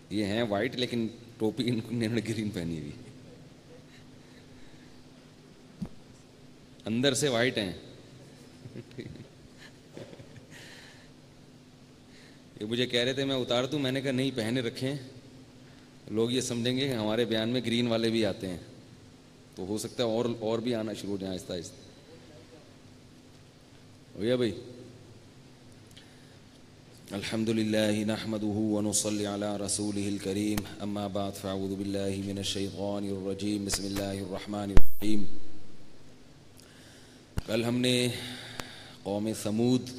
یہ ہیں وائٹ لیکن ٹوپی انہوں نے گرین پہنی ہوئی، اندر سے وائٹ ہیں. یہ مجھے کہہ رہے تھے میں اتار دوں، میں نے کہا نہیں، پہنے رکھیں، لوگ یہ سمجھیں گے کہ ہمارے بیان میں گرین والے بھی آتے ہیں، تو ہو سکتا ہے اور بھی آنا شروع ہو جائیں آہستہ آہستہ. ہو گیا بھائی؟ الحمد للہ نحمده ونصلی علی رسولہ الکریم، اما بعد فاعوذ باللہ من الشیطان الرجیم، بسم اللہ الرحمن الرحیم. کل ہم نے قوم ثمود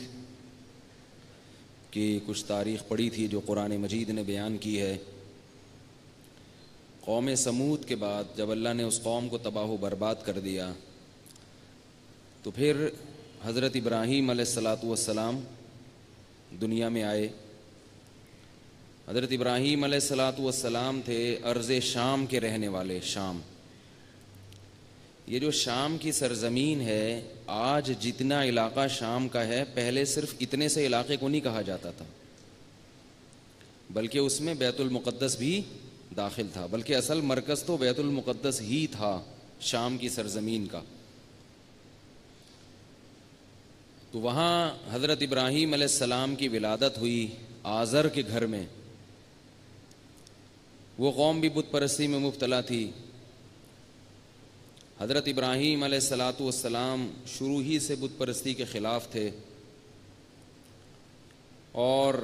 کی کچھ تاریخ پڑھی تھی جو قرآن مجید نے بیان کی ہے. قوم ثمود کے بعد جب اللہ نے اس قوم کو تباہ و برباد کر دیا تو پھر حضرت ابراہیم علیہ السلام دنیا میں آئے. حضرت ابراہیم علیہ السلام تھے ارض شام کے رہنے والے. شام، یہ جو شام کی سرزمین ہے، آج جتنا علاقہ شام کا ہے، پہلے صرف اتنے سے علاقے کو نہیں کہا جاتا تھا، بلکہ اس میں بیت المقدس بھی داخل تھا، بلکہ اصل مرکز تو بیت المقدس ہی تھا شام کی سرزمین کا. تو وہاں حضرت ابراہیم علیہ السلام کی ولادت ہوئی آزر کے گھر میں. وہ قوم بھی بت پرستی میں مبتلا تھی. حضرت ابراہیم علیہ السلام شروع ہی سے بت پرستی کے خلاف تھے، اور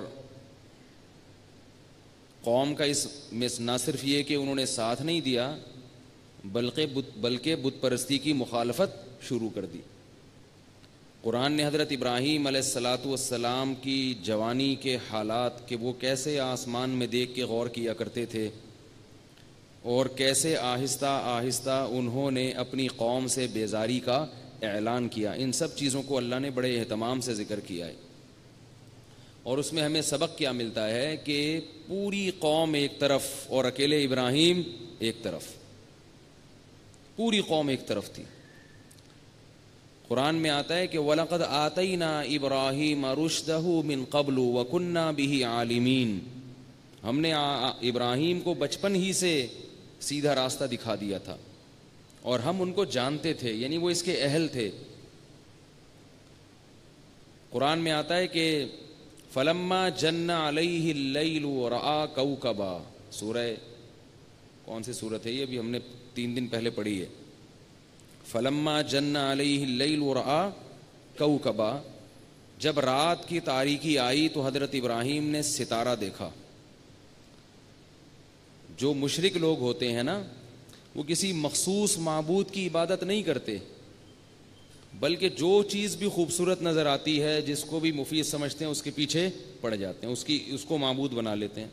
قوم کا اس میں نہ صرف یہ کہ انہوں نے ساتھ نہیں دیا، بلکہ بت پرستی کی مخالفت شروع کر دی. قرآن نے حضرت ابراہیم علیہ السلام کی جوانی کے حالات کہ وہ کیسے آسمان میں دیکھ کے غور کیا کرتے تھے اور کیسے آہستہ آہستہ انہوں نے اپنی قوم سے بیزاری کا اعلان کیا، ان سب چیزوں کو اللہ نے بڑے اہتمام سے ذکر کیا ہے. اور اس میں ہمیں سبق کیا ملتا ہے کہ پوری قوم ایک طرف اور اکیلے ابراہیم ایک طرف، پوری قوم ایک طرف تھی. قرآن میں آتا ہے کہ وَلَقَدْ آتَيْنَا إِبْرَاهِيمَ رُشْدَهُ مِنْ قَبْلُ وَكُنَّا بِهِ عَالِمِينَ. ہم نے ابراہیم کو بچپن ہی سے سیدھا راستہ دکھا دیا تھا اور ہم ان کو جانتے تھے، یعنی وہ اس کے اہل تھے. قرآن میں آتا ہے کہ فَلَمَّا جَنَّ عَلَيْهِ اللَّيْلُ وَرَآ كَوْكَبًا. سورہ کون سی سورت ہے یہ؟ ابھی ہم نے 3 دن پہلے پڑھی ہے. فَلَمَّا جَنَّ عَلَيْهِ اللَّيْلُ وَرَآ كَوْكَبًا. جب رات کی تاریکی آئی تو حضرت ابراہیم نے ستارہ دیکھا. جو مشرک لوگ ہوتے ہیں نا، وہ کسی مخصوص معبود کی عبادت نہیں کرتے، بلکہ جو چیز بھی خوبصورت نظر آتی ہے، جس کو بھی مفید سمجھتے ہیں، اس کے پیچھے پڑ جاتے ہیں، اس کو معبود بنا لیتے ہیں.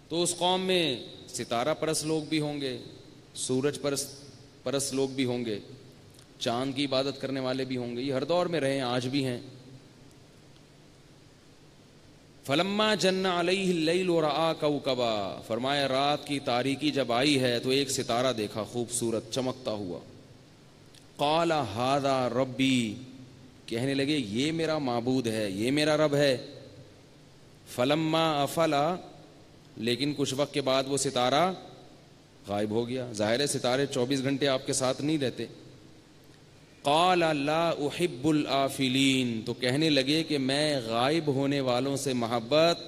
تو اس قوم میں ستارہ پرست لوگ بھی ہوں گے، سورج پرست لوگ بھی ہوں گے، چاند کی عبادت کرنے والے بھی ہوں گے. یہ ہر دور میں رہے ہیں، آج بھی ہیں. فَلَمَّا جَنَّ عَلَيْهِ اللَّيْلُ وَرَآ كَوْكَبًا. فرمایا رات کی تاریکی جب آئی ہے تو ایک ستارہ دیکھا خوبصورت چمکتا ہوا. قَالَ هَذَا رَبِّي. کہنے لگے یہ میرا معبود ہے، یہ میرا رب ہے. فَلَمَّا أَفَلَ. لیکن کچھ وقت کے بعد وہ ستارہ غائب ہو گیا. ظاہر ہے ستارے 24 گھنٹے آپ کے ساتھ نہیں رہتے. قال لا احب الآفلین. تو کہنے لگے کہ میں غائب ہونے والوں سے محبت،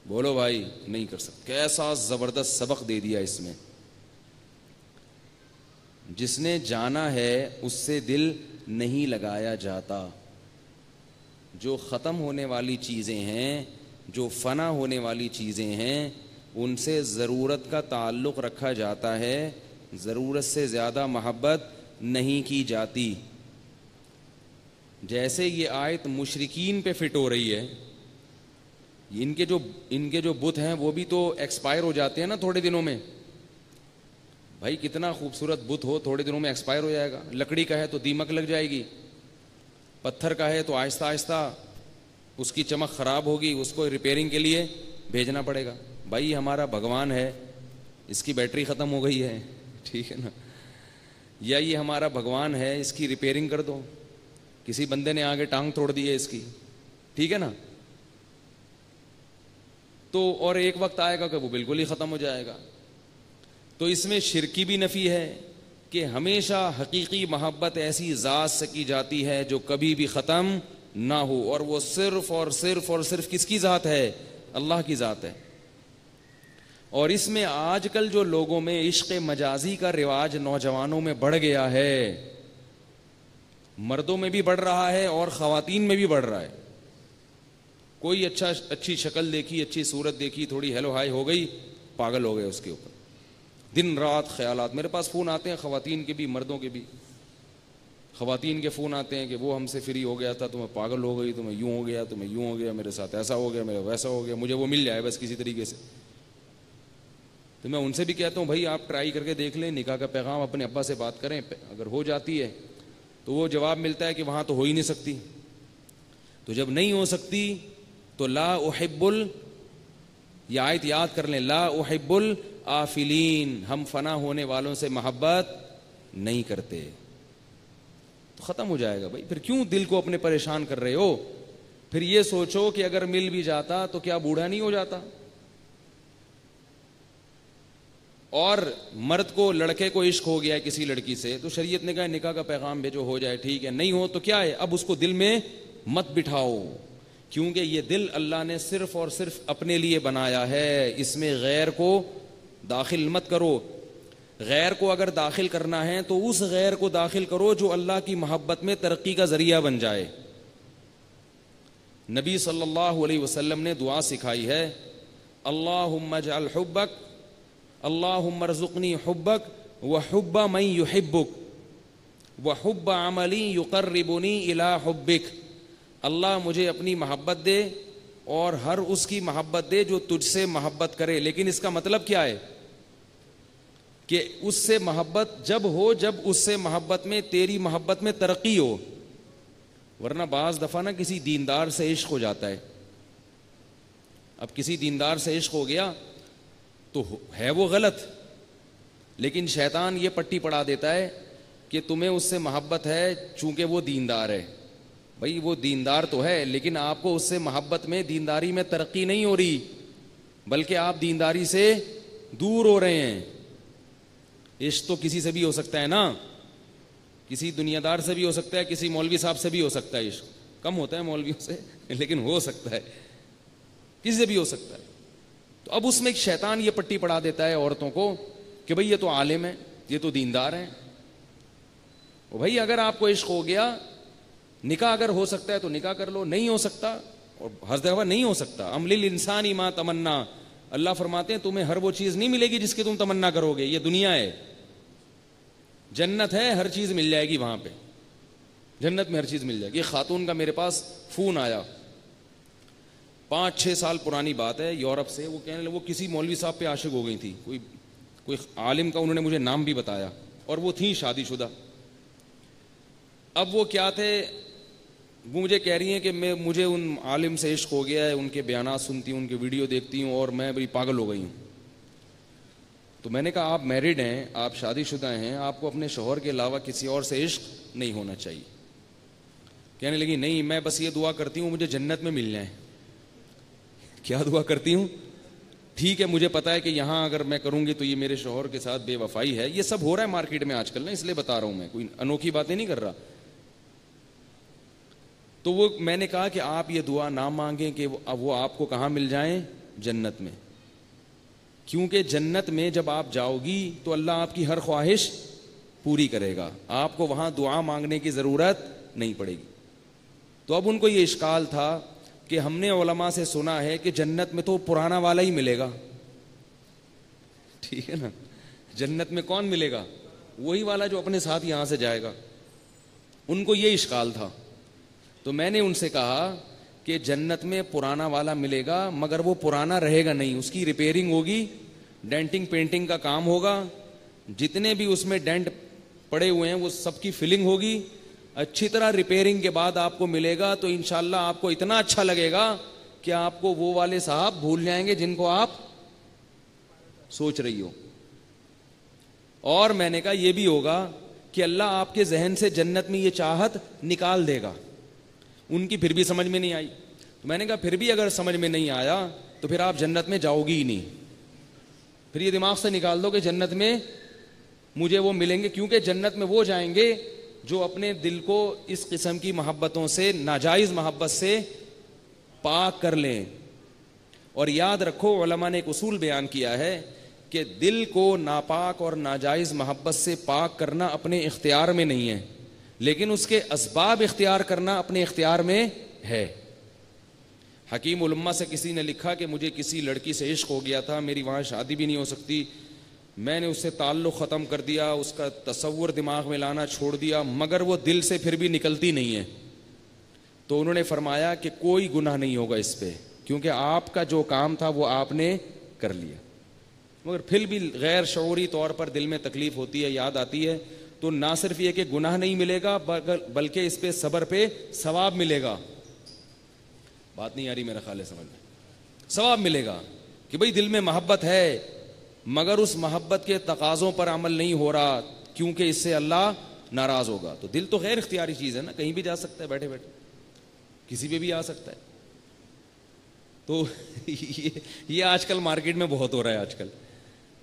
بولو بھائی، نہیں کر سکتا. کیسا زبردست سبق دے دیا اس میں. جس نے جانا ہے اس سے دل نہیں لگایا جاتا. جو ختم ہونے والی چیزیں ہیں، جو فنا ہونے والی چیزیں ہیں، ان سے ضرورت کا تعلق رکھا جاتا ہے، ضرورت سے زیادہ محبت نہیں کی جاتی. جیسے یہ آیت مشرکین پہ فٹ ہو رہی ہے. ان کے جو بت ہیں وہ بھی تو ایکسپائر ہو جاتے ہیں نا تھوڑے دنوں میں. بھائی کتنا خوبصورت بت ہو، تھوڑے دنوں میں ایکسپائر ہو جائے گا. لکڑی کا ہے تو دیمک لگ جائے گی، پتھر کا ہے تو آہستہ آہستہ اس کی چمک خراب ہوگی، اس کو ریپیئرنگ کے لیے بھیجنا پڑے گا. بھائی ہمارا بھگوان ہے، اس کی بیٹری ختم ہو گئی ہے، ٹھیک ہے نا، یا یہ ہمارا بھگوان ہے، اس کی ریپیئرنگ کر دو. کسی بندے نے آگے ٹانگ توڑ دی ہے اس کی، ٹھیک ہے نا. تو اور ایک وقت آئے گا کہ وہ بالکل ہی ختم ہو جائے گا. تو اس میں شرک کی بھی نفی ہے کہ ہمیشہ حقیقی محبت ایسی ذات سے کی جاتی ہے جو کبھی بھی ختم نہ ہو, اور وہ صرف اور صرف اور صرف کس کی ذات ہے؟ اللہ کی ذات ہے. اور اس میں آج کل جو لوگوں میں عشق مجازی کا رواج نوجوانوں میں بڑھ گیا ہے, مردوں میں بھی بڑھ رہا ہے اور خواتین میں بھی بڑھ رہا ہے. کوئی اچھی شکل دیکھی, اچھی صورت دیکھی, تھوڑی ہیلو ہائی ہو گئی, پاگل ہو گئے اس کے اوپر, دن رات خیالات. میرے پاس فون آتے ہیں خواتین کے بھی مردوں کے بھی. خواتین کے فون آتے ہیں کہ وہ ہم سے فری ہو گیا تھا تو میں پاگل ہو گئی, تو میں یوں ہو گیا, تو میں یوں ہو گیا, میرے ساتھ ایسا ہو گیا, میرا ویسا ہو گیا, مجھے وہ مل جائے بس کسی طریقے سے. تو میں ان سے بھی کہتا ہوں بھائی آپ ٹرائی کر کے دیکھ لیں, نکاح کا پیغام اپنے ابا سے بات کریں, اگر ہو جاتی ہے تو وہ جواب ملتا ہے کہ وہاں تو ہو ہی نہیں سکتی. تو جب نہیں ہو سکتی تو لا احب یہ آیت یاد کر لیں, لا احب الآفلین, ہم فنا ہونے والوں سے محبت نہیں کرتے. تو ختم ہو جائے گا بھائی. پھر کیوں دل کو اپنے پریشان کر رہے ہو؟ پھر یہ سوچو کہ اگر مل بھی جاتا تو کیا بوڑھا نہیں ہو جاتا؟ اور مرد کو, لڑکے کو عشق ہو گیا ہے کسی لڑکی سے تو شریعت نے کہا نکاح کا پیغام بھیجو, ہو جائے ٹھیک ہے, نہیں ہو تو کیا ہے, اب اس کو دل میں مت بٹھاؤ, کیونکہ یہ دل اللہ نے صرف اور صرف اپنے لیے بنایا ہے, اس میں غیر کو داخل مت کرو. غیر کو اگر داخل کرنا ہے تو اس غیر کو داخل کرو جو اللہ کی محبت میں ترقی کا ذریعہ بن جائے. نبی صلی اللہ علیہ وسلم نے دعا سکھائی ہے, اللہم اجعل حبک, اللہم ارزقنی حبک وحب من یحبک وحب عملی یقربنی الی حبک. اللہ مجھے اپنی محبت دے اور ہر اس کی محبت دے جو تجھ سے محبت کرے. لیکن اس کا مطلب کیا ہے کہ اس سے محبت جب ہو جب اس سے محبت میں تیری محبت میں ترقی ہو. ورنہ بعض دفعہ نا کسی دیندار سے عشق ہو جاتا ہے. اب کسی دیندار سے عشق ہو گیا تو ہے وہ غلط, لیکن شیطان یہ پٹی پڑھا دیتا ہے کہ تمہیں اس سے محبت ہے چونکہ وہ دیندار ہے. بھائی وہ دیندار تو ہے لیکن آپ کو اس سے محبت میں, دینداری میں ترقی نہیں ہو رہی, بلکہ آپ دینداری سے دور ہو رہے ہیں. عشق تو کسی سے بھی ہو سکتا ہے نا, کسی دنیا دار سے بھی ہو سکتا ہے, کسی مولوی صاحب سے بھی ہو سکتا ہے. عشق کم ہوتا ہے مولویوں سے لیکن ہو سکتا ہے, کسی سے بھی ہو سکتا ہے. تو اب اس میں ایک شیطان یہ پٹی پڑھا دیتا ہے عورتوں کو کہ بھئی یہ تو عالم ہے, یہ تو دیندار ہیں. بھائی اگر آپ کو عشق ہو گیا, نکاح اگر ہو سکتا ہے تو نکاح کر لو, نہیں ہو سکتا, اور ہر دفعہ نہیں ہو سکتا, ام للانسان ما تمنا, اللہ فرماتے ہیں تمہیں ہر وہ چیز نہیں ملے گی جس کی تم تمنا کرو گے. یہ دنیا ہے, جنت ہے, ہر چیز مل جائے گی وہاں پہ, جنت میں ہر چیز مل جائے گی. خاتون کا میرے پاس فون آیا, 5-6 سال پرانی بات ہے, یورپ سے. وہ کہنے لگے وہ کسی مولوی صاحب پہ عاشق ہو گئی تھی, کوئی عالم کا, انہوں نے مجھے نام بھی بتایا, اور وہ تھیں شادی شدہ. اب وہ کیا تھے, وہ مجھے کہہ رہی ہیں کہ مجھے ان عالم سے عشق ہو گیا ہے, ان کے بیانات سنتی ہوں, ان کے ویڈیو دیکھتی ہوں, اور میں بڑی پاگل ہو گئی ہوں. تو میں نے کہا آپ میرڈ ہیں, آپ شادی شدہ ہیں, آپ کو اپنے شوہر کے علاوہ کسی اور سے عشق نہیں ہونا چاہیے. کہنے لگی نہیں, میں بس یہ دعا کرتی ہوں مجھے جنت میں مل جائیں. کیا دعا کرتی ہوں؟ ٹھیک ہے مجھے پتا ہے کہ یہاں اگر میں کروں گی تو یہ میرے شوہر کے ساتھ بے وفائی ہے. یہ سب ہو رہا ہے مارکیٹ میں آج کل نا, اس لیے بتا رہا ہوں, میں کوئی انوکھی باتیں نہیں کر رہا. تو وہ میں نے کہا کہ آپ یہ دعا نہ مانگیں کہ وہ آپ کو کہاں مل جائیں, جنت میں. کیونکہ جنت میں جب آپ جاؤ گی تو اللہ آپ کی ہر خواہش پوری کرے گا, آپ کو وہاں دعا مانگنے کی ضرورت نہیں پڑے گی. تو اب ان کو یہ اشکال تھا کہ ہم نے علماء سے سنا ہے کہ جنت میں تو پرانا والا ہی ملے گا. ٹھیک ہے نا, جنت میں کون ملے گا؟ وہی والا جو اپنے ساتھ یہاں سے جائے گا. ان کو یہ اشکال تھا. تو میں نے ان سے کہا کہ جنت میں پرانا والا ملے گا, مگر وہ پرانا رہے گا نہیں, اس کی ریپیئرنگ ہوگی, ڈینٹنگ پینٹنگ کا کام ہوگا, جتنے بھی اس میں ڈینٹ پڑے ہوئے ہیں وہ سب کی فلنگ ہوگی, اچھی طرح ریپیئرنگ کے بعد آپ کو ملے گا. تو انشاءاللہ آپ کو اتنا اچھا لگے گا کہ آپ کو وہ والے صاحب بھول جائیں گے جن کو آپ سوچ رہی ہو. اور میں نے کہا یہ بھی ہوگا کہ اللہ آپ کے ذہن سے جنت میں یہ چاہت نکال دے گا. ان کی پھر بھی سمجھ میں نہیں آئی. تو میں نے کہا پھر بھی اگر سمجھ میں نہیں آیا تو پھر آپ جنت میں جاؤ گی ہی نہیں. پھر یہ دماغ سے نکال دو کہ جنت میں مجھے وہ ملیں گے, کیونکہ جنت میں وہ جائیں گے جو اپنے دل کو اس قسم کی محبتوں سے, ناجائز محبت سے پاک کر لیں. اور یاد رکھو علماء نے ایک اصول بیان کیا ہے کہ دل کو ناپاک اور ناجائز محبت سے پاک کرنا اپنے اختیار میں نہیں ہے, لیکن اس کے اسباب اختیار کرنا اپنے اختیار میں ہے. حکیم الامہ سے کسی نے لکھا کہ مجھے کسی لڑکی سے عشق ہو گیا تھا, میری وہاں شادی بھی نہیں ہو سکتی, میں نے اس سے تعلق ختم کر دیا, اس کا تصور دماغ میں لانا چھوڑ دیا, مگر وہ دل سے پھر بھی نکلتی نہیں ہے. تو انہوں نے فرمایا کہ کوئی گناہ نہیں ہوگا اس پہ, کیونکہ آپ کا جو کام تھا وہ آپ نے کر لیا. مگر پھر بھی غیر شعوری طور پر دل میں تکلیف ہوتی ہے, یاد آتی ہے, تو نہ صرف یہ کہ گناہ نہیں ملے گا بلکہ اس پہ صبر پہ ثواب ملے گا. بات نہیں آ رہی میرا خیال ہے سمجھ میں, ثواب ملے گا کہ بھئی دل میں محبت ہے مگر اس محبت کے تقاضوں پر عمل نہیں ہو رہا کیونکہ اس سے اللہ ناراض ہوگا. تو دل تو غیر اختیاری چیز ہے نا, کہیں بھی جا سکتا ہے, بیٹھے بیٹھے کسی پہ بھی آ سکتا ہے. تو یہ آج کل مارکیٹ میں بہت ہو رہا ہے آج کل.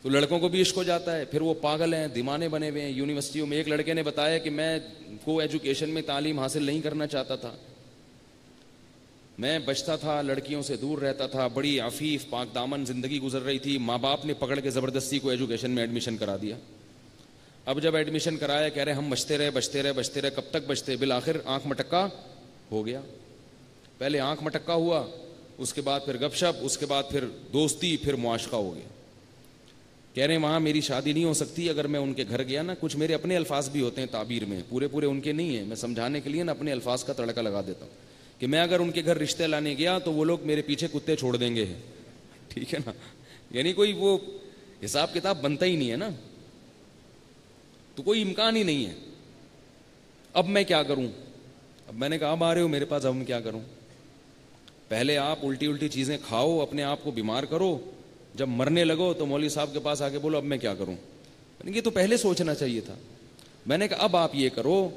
تو لڑکوں کو بھی عشق ہو جاتا ہے, پھر وہ پاگل ہیں, دیوانے بنے ہوئے ہیں یونیورسٹیوں میں. ایک لڑکے نے بتایا کہ میں کو ایجوکیشن میں تعلیم حاصل نہیں کرنا چاہتا تھا, میں بچتا تھا, لڑکیوں سے دور رہتا تھا, بڑی عفیف پاک دامن زندگی گزر رہی تھی, ماں باپ نے پکڑ کے زبردستی کو ایجوکیشن میں ایڈمیشن کرا دیا. اب جب ایڈمیشن کرایا کہہ رہے ہم بچتے رہے, کب تک بچتے, بالآخر آنکھ مٹکا ہو گیا. پہلے آنکھ مٹکا ہوا, اس کے بعد پھر گپ شپ, اس کے بعد پھر دوستی, پھر معاشقہ ہو گیا. کہہ رہے ہیں وہاں میری شادی نہیں ہو سکتی, اگر میں ان کے گھر گیا نا, کچھ میرے اپنے الفاظ بھی ہوتے ہیں تعبیر میں, پورے ان کے نہیں ہیں, میں سمجھانے کے لیے نا اپنے الفاظ کا تڑکا لگا دیتا ہوں کہ میں اگر ان کے گھر رشتے لانے گیا تو وہ لوگ میرے پیچھے کتے چھوڑ دیں گے, ٹھیک ہے نا, یعنی کوئی وہ حساب کتاب بنتا ہی نہیں ہے نا, تو کوئی امکان ہی نہیں ہے. اب میں کیا کروں؟ اب میں نے کہا اب آ رہے ہو میرے پاس, اب میں کیا کروں؟ پہلے آپ الٹی چیزیں کھاؤ, اپنے آپ کو بیمار کرو, جب مرنے لگو تو مولوی صاحب کے پاس آ کے بولو اب میں کیا کروں. یہ تو پہلے سوچنا چاہیے تھا. میں نے کہا اب آپ یہ کرو,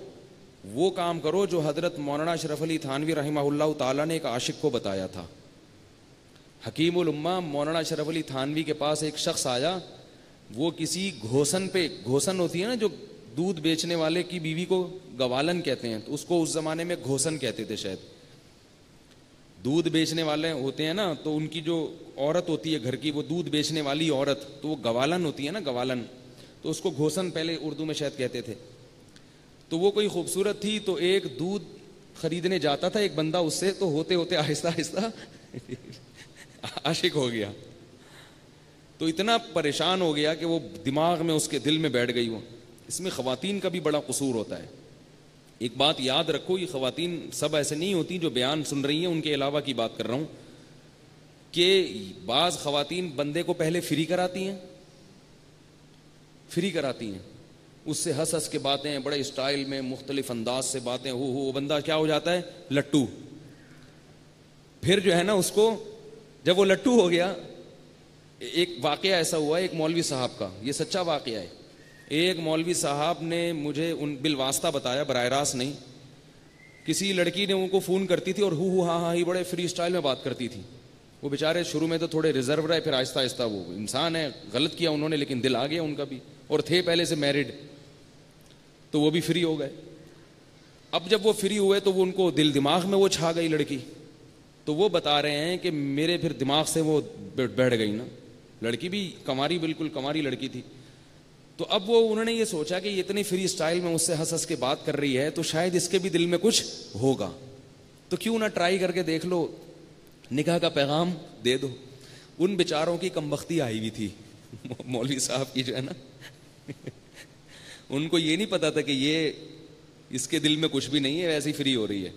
وہ کام کرو جو حضرت مولانا اشرف علی تھانوی رحمہ اللہ تعالیٰ نے ایک عاشق کو بتایا تھا. حکیم الامہ مولانا اشرف علی تھانوی کے پاس ایک شخص آیا, وہ کسی گھوسن پہ, گھوسن ہوتی ہے نا جو دودھ بیچنے والے کی بیوی کو گوالن کہتے ہیں, تو اس کو اس زمانے میں گھوسن کہتے تھے شاید. دودھ بیچنے والے ہوتے ہیں نا, تو ان کی جو عورت ہوتی ہے گھر کی, وہ دودھ بیچنے والی عورت, تو وہ گوالن ہوتی ہے نا, گوالن, تو اس کو گھوسن پہلے اردو میں شاید کہتے تھے. تو وہ کوئی خوبصورت تھی, تو ایک دودھ خریدنے جاتا تھا ایک بندہ اس سے, تو ہوتے ہوتے آہستہ آہستہ عاشق ہو گیا. تو اتنا پریشان ہو گیا کہ وہ دماغ میں اس کے دل میں بیٹھ گئی. وہ اس میں خواتین کا بھی بڑا قصور ہوتا ہے. ایک بات یاد رکھو, یہ خواتین سب ایسے نہیں ہوتی جو بیان سن رہی ہیں, ان کے علاوہ کی بات کر رہا ہوں, کہ بعض خواتین بندے کو پہلے فری کراتی ہیں, اس سے ہنس ہنس کے باتیں, بڑے اسٹائل میں مختلف انداز سے باتیں, وہ بندہ کیا ہو جاتا ہے, لٹو. پھر جو ہے نا اس کو جب وہ لٹو ہو گیا, ایک واقعہ ایسا ہوا ایک مولوی صاحب کا, یہ سچا واقعہ ہے. ایک مولوی صاحب نے مجھے ان بالواسطہ بتایا, براہ راست نہیں. کسی لڑکی نے ان کو فون کرتی تھی اور ہاں ہی بڑے فری اسٹائل میں بات کرتی تھی. وہ بیچارے شروع میں تو تھوڑے ریزرو رہے, پھر آہستہ آہستہ, وہ انسان ہے, غلط کیا انہوں نے لیکن دل آ گیا ان کا بھی, اور تھے پہلے سے میرڈ, تو وہ بھی فری ہو گئے. اب جب وہ فری ہوئے تو وہ ان کو دل دماغ میں وہ چھا گئی لڑکی. تو وہ بتا رہے ہیں کہ میرے پھر دماغ سے وہ بیٹھ گئی نا, لڑکی بھی کماری, بالکل کماری لڑکی تھی. تو اب وہ انہوں نے یہ سوچا کہ یہ اتنی فری اسٹائل میں اس سے ہنس ہنس کے بات کر رہی ہے, تو شاید اس کے بھی دل میں کچھ ہوگا, تو کیوں نہ ٹرائی کر کے دیکھ لو, نکاح کا پیغام دے دو. ان بیچاروں کی کمبختی آئی ہوئی تھی مولوی صاحب کی جو ہے نا ان کو یہ نہیں پتا تھا کہ یہ اس کے دل میں کچھ بھی نہیں ہے, ویسے ہی فری ہو رہی ہے.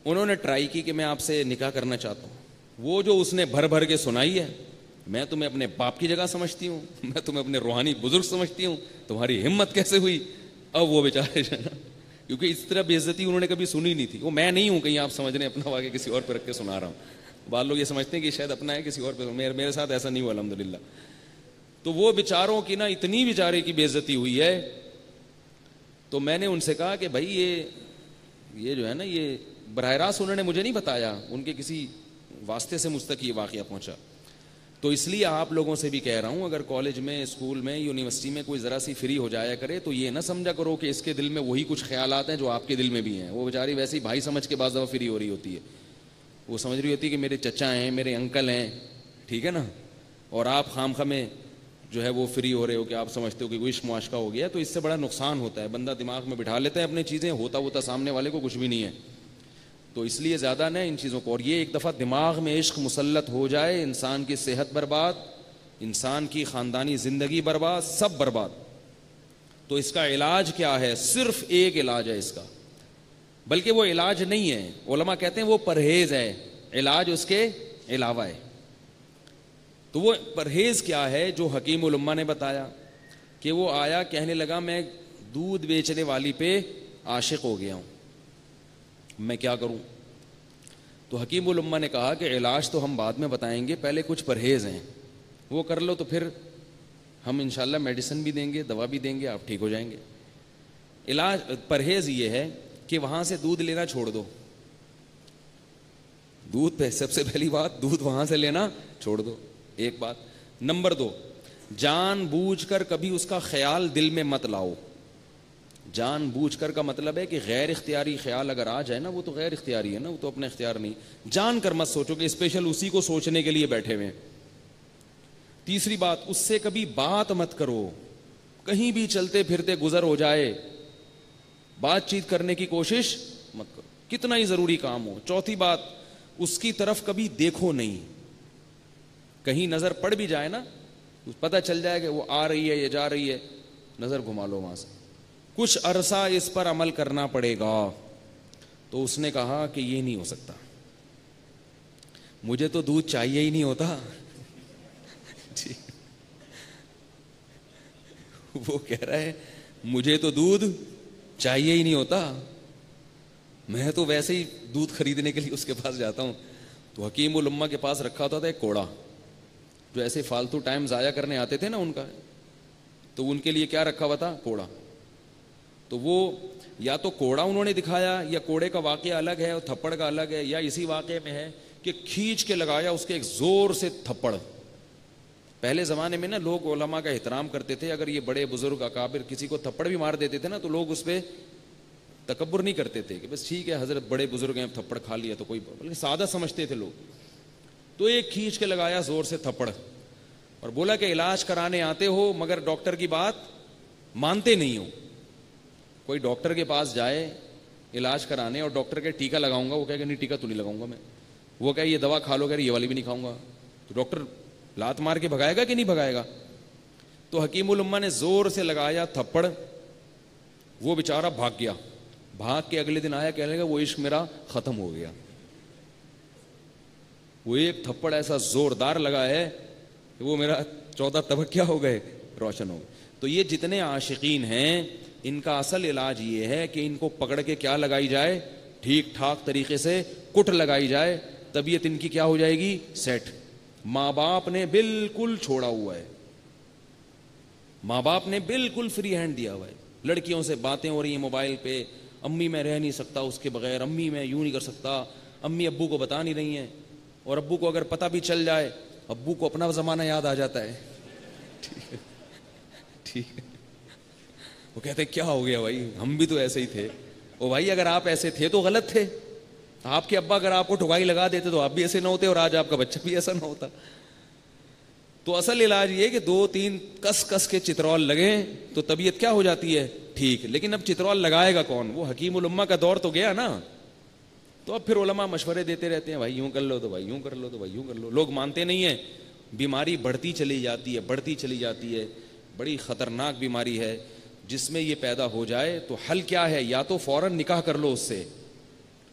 انہوں نے ٹرائی کی کہ میں آپ سے نکاح کرنا چاہتا ہوں. وہ جو اس نے بھر بھر کے سنائی ہے, میں تمہیں اپنے باپ کی جگہ سمجھتی ہوں, میں تمہیں اپنے روحانی بزرگ سمجھتی ہوں, تمہاری ہمت کیسے ہوئی. اب وہ بیچارے جو ہے نا, کیونکہ اس طرح بے عزتی انہوں نے کبھی سنی نہیں تھی. وہ میں نہیں ہوں, کہیں آپ سمجھ رہے ہیں اپنا واقعہ کسی اور پہ رکھ کے سنا رہا ہوں. بعض لوگ یہ سمجھتے ہیں کہ شاید اپنا ہے, کسی اور پہ. میرے ساتھ ایسا نہیں ہوا الحمدللہ. تو وہ بیچاروں کی نا اتنی بیچارے کی بے عزتی ہوئی ہے. تو میں نے ان سے کہا کہ بھائی یہ جو ہے نا, یہ براہ راست انہوں نے مجھے نہیں بتایا, ان کے کسی واسطے سے مجھ تک یہ واقعہ پہنچا. تو اس لیے آپ لوگوں سے بھی کہہ رہا ہوں, اگر کالج میں, اسکول میں, یونیورسٹی میں کوئی ذرا سی فری ہو جایا کرے تو یہ نہ سمجھا کرو کہ اس کے دل میں وہی کچھ خیالات ہیں جو آپ کے دل میں بھی ہیں. وہ بیچاری ویسے ہی بھائی سمجھ کے بعض دفعہ فری ہو رہی ہوتی ہے, وہ سمجھ رہی ہوتی ہے کہ میرے چچا ہیں, میرے انکل ہیں, ٹھیک ہے نا, اور آپ خامخواہ میں جو ہے وہ فری ہو رہے ہو کہ آپ سمجھتے ہو کہ کوئی عشق معاشقہ ہو گیا. تو اس سے بڑا نقصان ہوتا ہے, بندہ دماغ میں بٹھا لیتا ہے اپنی چیزیں, ہوتا سامنے والے کو کچھ بھی نہیں ہے. تو اس لیے زیادہ نہ ان چیزوں کو, اور یہ ایک دفعہ دماغ میں عشق مسلط ہو جائے, انسان کی صحت برباد, انسان کی خاندانی زندگی برباد, سب برباد. تو اس کا علاج کیا ہے؟ صرف ایک علاج ہے اس کا, بلکہ وہ علاج نہیں ہے, علماء کہتے ہیں وہ پرہیز ہے, علاج اس کے علاوہ ہے. تو وہ پرہیز کیا ہے جو حکیم الامہ نے بتایا کہ وہ آیا کہنے لگا میں دودھ بیچنے والی پہ عاشق ہو گیا ہوں, میں کیا کروں؟ تو حکیم الامہ نے کہا کہ علاج تو ہم بعد میں بتائیں گے, پہلے کچھ پرہیز ہیں وہ کر لو, تو پھر ہم انشاءاللہ میڈیسن بھی دیں گے, دوا بھی دیں گے, آپ ٹھیک ہو جائیں گے. پرہیز یہ ہے کہ وہاں سے دودھ لینا چھوڑ دو. دودھ پہ سب سے پہلی بات, دودھ وہاں سے لینا چھوڑ دو, ایک بات. نمبر 2, جان بوجھ کر کبھی اس کا خیال دل میں مت لاؤ. جان بوجھ کر کا مطلب ہے کہ غیر اختیاری خیال اگر آ جائے نا, وہ تو غیر اختیاری ہے نا, وہ تو اپنا اختیار نہیں. جان کر مت سوچو کہ اسپیشل اسی کو سوچنے کے لیے بیٹھے ہوئے. تیسری بات, اس سے کبھی بات مت کرو, کہیں بھی چلتے پھرتے گزر ہو جائے بات چیت کرنے کی کوشش مت کرو, کتنا ہی ضروری کام ہو. چوتھی بات, اس کی طرف کبھی دیکھو نہیں. کہیں نظر پڑ بھی جائے نا, پتہ چل جائے کہ وہ آ رہی ہے یا جا رہی ہے, نظر گھما لو وہاں سے. کچھ عرصہ اس پر عمل کرنا پڑے گا. تو اس نے کہا کہ یہ نہیں ہو سکتا, مجھے تو دودھ چاہیے ہی نہیں ہوتا. وہ کہہ رہا ہے مجھے تو دودھ چاہیے ہی نہیں ہوتا, میں تو ویسے ہی دودھ خریدنے کے لیے اس کے پاس جاتا ہوں. تو حکیم الامہ کے پاس رکھا ہوتا تھا ایک کوڑا, جو ایسے فالتو ٹائم ضائع کرنے آتے تھے نا ان کا, تو ان کے لیے کیا رکھا ہوا تھا؟ کوڑا. تو وہ یا تو کوڑا انہوں نے دکھایا, یا کوڑے کا واقعہ الگ ہے اور تھپڑ کا الگ ہے, یا اسی واقعے میں ہے کہ کھینچ کے لگایا اس کے ایک زور سے تھپڑ. پہلے زمانے میں نا لوگ علماء کا احترام کرتے تھے, اگر یہ بڑے بزرگ اکابر کسی کو تھپڑ بھی مار دیتے تھے نا تو لوگ اس پہ تکبر نہیں کرتے تھے کہ بس ٹھیک ہے حضرت بڑے بزرگ ہیں, تھپڑ کھا لیا تو کوئی, بلکہ سادہ سمجھتے تھے لوگ. تو ایک کھینچ کے لگایا زور سے تھپڑ, اور بولا کہ علاج کرانے آتے ہو مگر ڈاکٹر کی بات مانتے نہیں ہو. کوئی ڈاکٹر کے پاس جائے علاج کرانے اور ڈاکٹر کے ٹیکا لگاؤں گا, وہ کہے کہ نہیں ٹیکا تو نہیں لگاؤں گا میں. وہ کہے یہ دوا کھا لو, کہ یہ والی بھی نہیں کھاؤں گا. تو ڈاکٹر لات مار کے بھگائے گا کہ نہیں بھگائے گا؟ تو حکیم الامہ نے زور سے لگایا تھپڑ, وہ بیچارہ بھاگ گیا. بھاگ کے اگلے دن آیا کہنے لگا وہ عشق میرا ختم ہو گیا. وہ ایک تھپڑ ایسا زوردار لگا ہے کہ وہ میرا 14 طبق کیا ہو گئے, روشن ہو گئے. تو یہ جتنے عاشقین ہیں ان کا اصل علاج یہ ہے کہ ان کو پکڑ کے کیا لگائی جائے, ٹھیک ٹھاک طریقے سے کٹ لگائی جائے, طبیعت ان کی کیا ہو جائے گی؟ سیٹ. ماں باپ نے بالکل چھوڑا ہوا ہے, ماں باپ نے بالکل فری ہینڈ دیا ہوا ہے. لڑکیوں سے باتیں ہو رہی ہیں موبائل پہ, امی میں رہ نہیں سکتا اس کے بغیر, امی میں یوں نہیں کر سکتا, امی ابو کو بتا نہیں رہی ہیں, اور ابو کو اگر پتہ بھی چل جائے ابو کو اپنا زمانہ یاد آ جاتا ہے. ٹھیک ہے, ٹھیک ہے. وہ کہتے کیا ہو گیا بھائی, ہم بھی تو ایسے ہی تھے. او بھائی اگر آپ ایسے تھے تو غلط تھے, آپ کے ابا اگر آپ کو ٹھکائی لگا دیتے تو آپ بھی ایسے نہ ہوتے, اور آج آپ کا بچہ بھی ایسا نہ ہوتا. تو اصل علاج یہ کہ 2-3 کس کس کے چترول لگیں تو طبیعت کیا ہو جاتی ہے؟ ٹھیک. لیکن اب چترول لگائے گا کون؟ وہ حکیم الامہ کا دور تو گیا نا. تو اب پھر علماء مشورے دیتے رہتے ہیں, بھائی یوں کر لو, تو بھائی یوں کر لو, تو بھائی یوں کر لو. لوگ مانتے نہیں ہیں, بیماری بڑھتی چلی جاتی ہے, بڑھتی چلی جاتی ہے. بڑی خطرناک بیماری ہے. جس میں یہ پیدا ہو جائے تو حل کیا ہے؟ یا تو فوراً نکاح کر لو اس سے.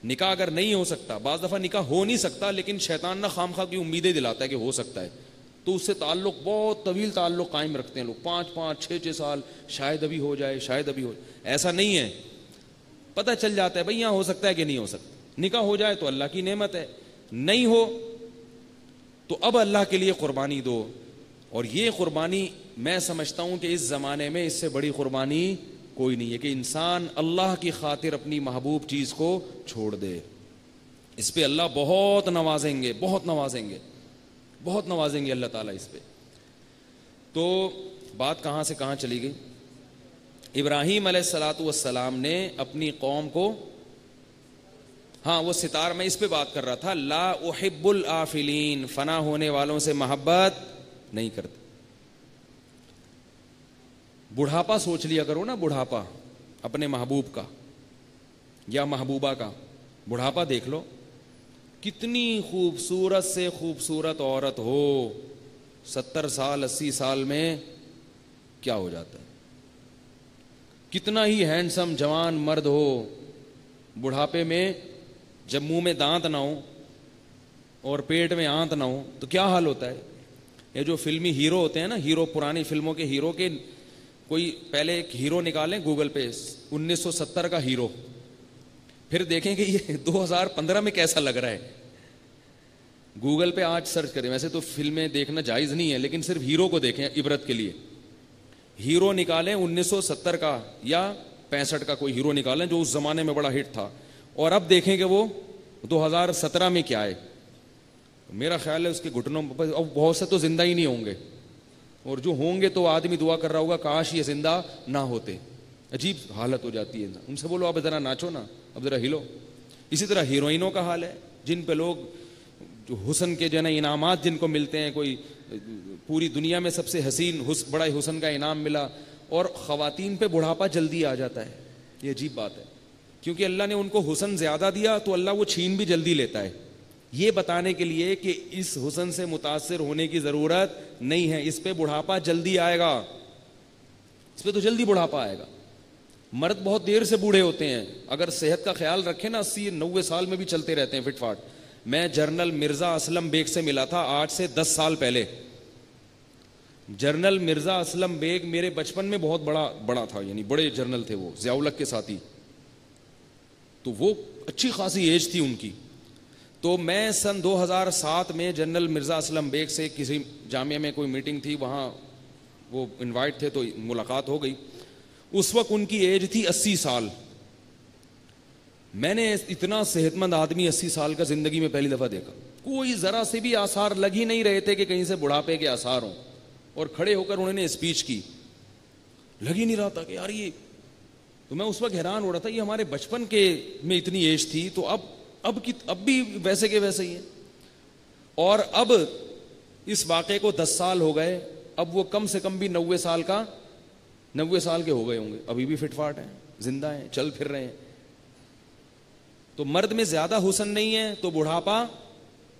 نکاح اگر نہیں ہو سکتا, بعض دفعہ نکاح ہو نہیں سکتا لیکن شیطان نہ خامخواہ کی امیدیں دلاتا ہے کہ ہو سکتا ہے, تو اس سے تعلق, بہت طویل تعلق قائم رکھتے ہیں لوگ, 5-5 6-6 سال, شاید ابھی ہو جائے, شاید ابھی ہو جائے. ایسا نہیں ہے, پتہ چل جاتا ہے بھائی یہاں ہو سکتا ہے کہ نہیں ہو سکتا. نکاح ہو جائے تو اللہ کی نعمت ہے, نہیں ہو تو اب اللہ کے لیے قربانی دو. اور یہ قربانی میں سمجھتا ہوں کہ اس زمانے میں اس سے بڑی قربانی کوئی نہیں ہے کہ انسان اللہ کی خاطر اپنی محبوب چیز کو چھوڑ دے. اس پہ اللہ بہت نوازیں گے، بہت نوازیں گے، بہت نوازیں گے اللہ تعالیٰ اس پہ. تو بات کہاں سے کہاں چلی گئی؟ ابراہیم علیہ الصلاۃ والسلام نے اپنی قوم کو، ہاں وہ ستارہ، میں اس پہ بات کر رہا تھا، لا احب الآفلین، فنا ہونے والوں سے محبت نہیں کرتے. بڑھاپا سوچ لیا کرو نا، بڑھاپا اپنے محبوب کا یا محبوبہ کا بڑھاپا دیکھ لو، کتنی خوبصورت سے خوبصورت عورت ہو، 70 سال 80 سال میں کیا ہو جاتا ہے، کتنا ہی ہینڈسم جوان مرد ہو، بڑھاپے میں جب منہ میں دانت نہ ہو اور پیٹ میں آنت نہ ہو تو کیا حال ہوتا ہے. یہ جو فلمی ہیرو ہوتے ہیں نا، ہیرو، پرانی فلموں کے ہیرو کے، کوئی پہلے ایک ہیرو نکالیں گوگل پہ 1970 کا ہیرو، پھر دیکھیں کہ یہ 2015 میں کیسا لگ رہا ہے. گوگل پہ آج سرچ کریں، ویسے تو فلمیں دیکھنا جائز نہیں ہے لیکن صرف ہیرو کو دیکھیں عبرت کے لیے. ہیرو نکالیں 1970 کا یا 65 کا، کوئی ہیرو نکالیں جو اس زمانے میں بڑا ہٹ تھا، اور اب دیکھیں کہ وہ 2017 میں کیا ہے. میرا خیال ہے اس کے گھٹنوں پر، اب بہت سے تو زندہ ہی نہیں ہوں گے، اور جو ہوں گے تو آدمی دعا کر رہا ہوگا کاش یہ زندہ نہ ہوتے. عجیب حالت ہو جاتی ہے. ان سے بولو اب ذرا ناچو نا، اب ذرا ہلو. اسی طرح ہیروئنوں کا حال ہے، جن پہ لوگ جو حسن کے جو نا انعامات جن کو ملتے ہیں، کوئی پوری دنیا میں سب سے حسین بڑا حسن کا انعام ملا، اور خواتین پہ بڑھاپا جلدی آ جاتا ہے. یہ عجیب بات ہے، کیونکہ اللہ نے ان کو حسن زیادہ دیا تو اللہ وہ چھین بھی جلدی لیتا ہے، یہ بتانے کے لیے کہ اس حسن سے متاثر ہونے کی ضرورت نہیں ہے، اس پہ بڑھاپا جلدی آئے گا، اس پہ تو جلدی بڑھاپا آئے گا. مرد بہت دیر سے بوڑھے ہوتے ہیں، اگر صحت کا خیال رکھیں نا 80-90 سال میں بھی چلتے رہتے ہیں فٹ فاٹ. میں جنرل مرزا اسلم بیگ سے ملا تھا آج سے 10 سال پہلے. جنرل مرزا اسلم بیگ میرے بچپن میں بہت بڑا تھا، یعنی بڑے جنرل تھے وہ، ضیاء الحق کے ساتھی، تو وہ اچھی خاصی ایج تھی ان کی. تو میں سن 2007 میں جنرل مرزا اسلم بیگ سے کسی جامعہ میں کوئی میٹنگ تھی، وہاں وہ انوائٹ تھے تو ملاقات ہو گئی. اس وقت ان کی ایج تھی 80 سال. میں نے اتنا صحت مند آدمی 80 سال کا زندگی میں پہلی دفعہ دیکھا. کوئی ذرا سے بھی آثار لگ ہی نہیں رہے تھے کہ کہیں سے بڑھاپے کے آثار ہوں، اور کھڑے ہو کر انہوں نے اسپیچ کی، لگ ہی نہیں رہا تھا کہ یار یہ. تو میں اس وقت حیران ہو رہا تھا، یہ ہمارے بچپن کے میں اتنی ایج تھی تو اب بھی ویسے کے ویسے ہی ہیں. اور اب اس واقعے کو 10 سال ہو گئے، اب وہ کم سے کم بھی 90 سال کے ہو گئے ہوں گے، ابھی بھی فٹ فاٹ ہیں، زندہ ہیں، چل پھر رہے ہیں. تو مرد میں زیادہ حسن نہیں ہے تو بڑھاپا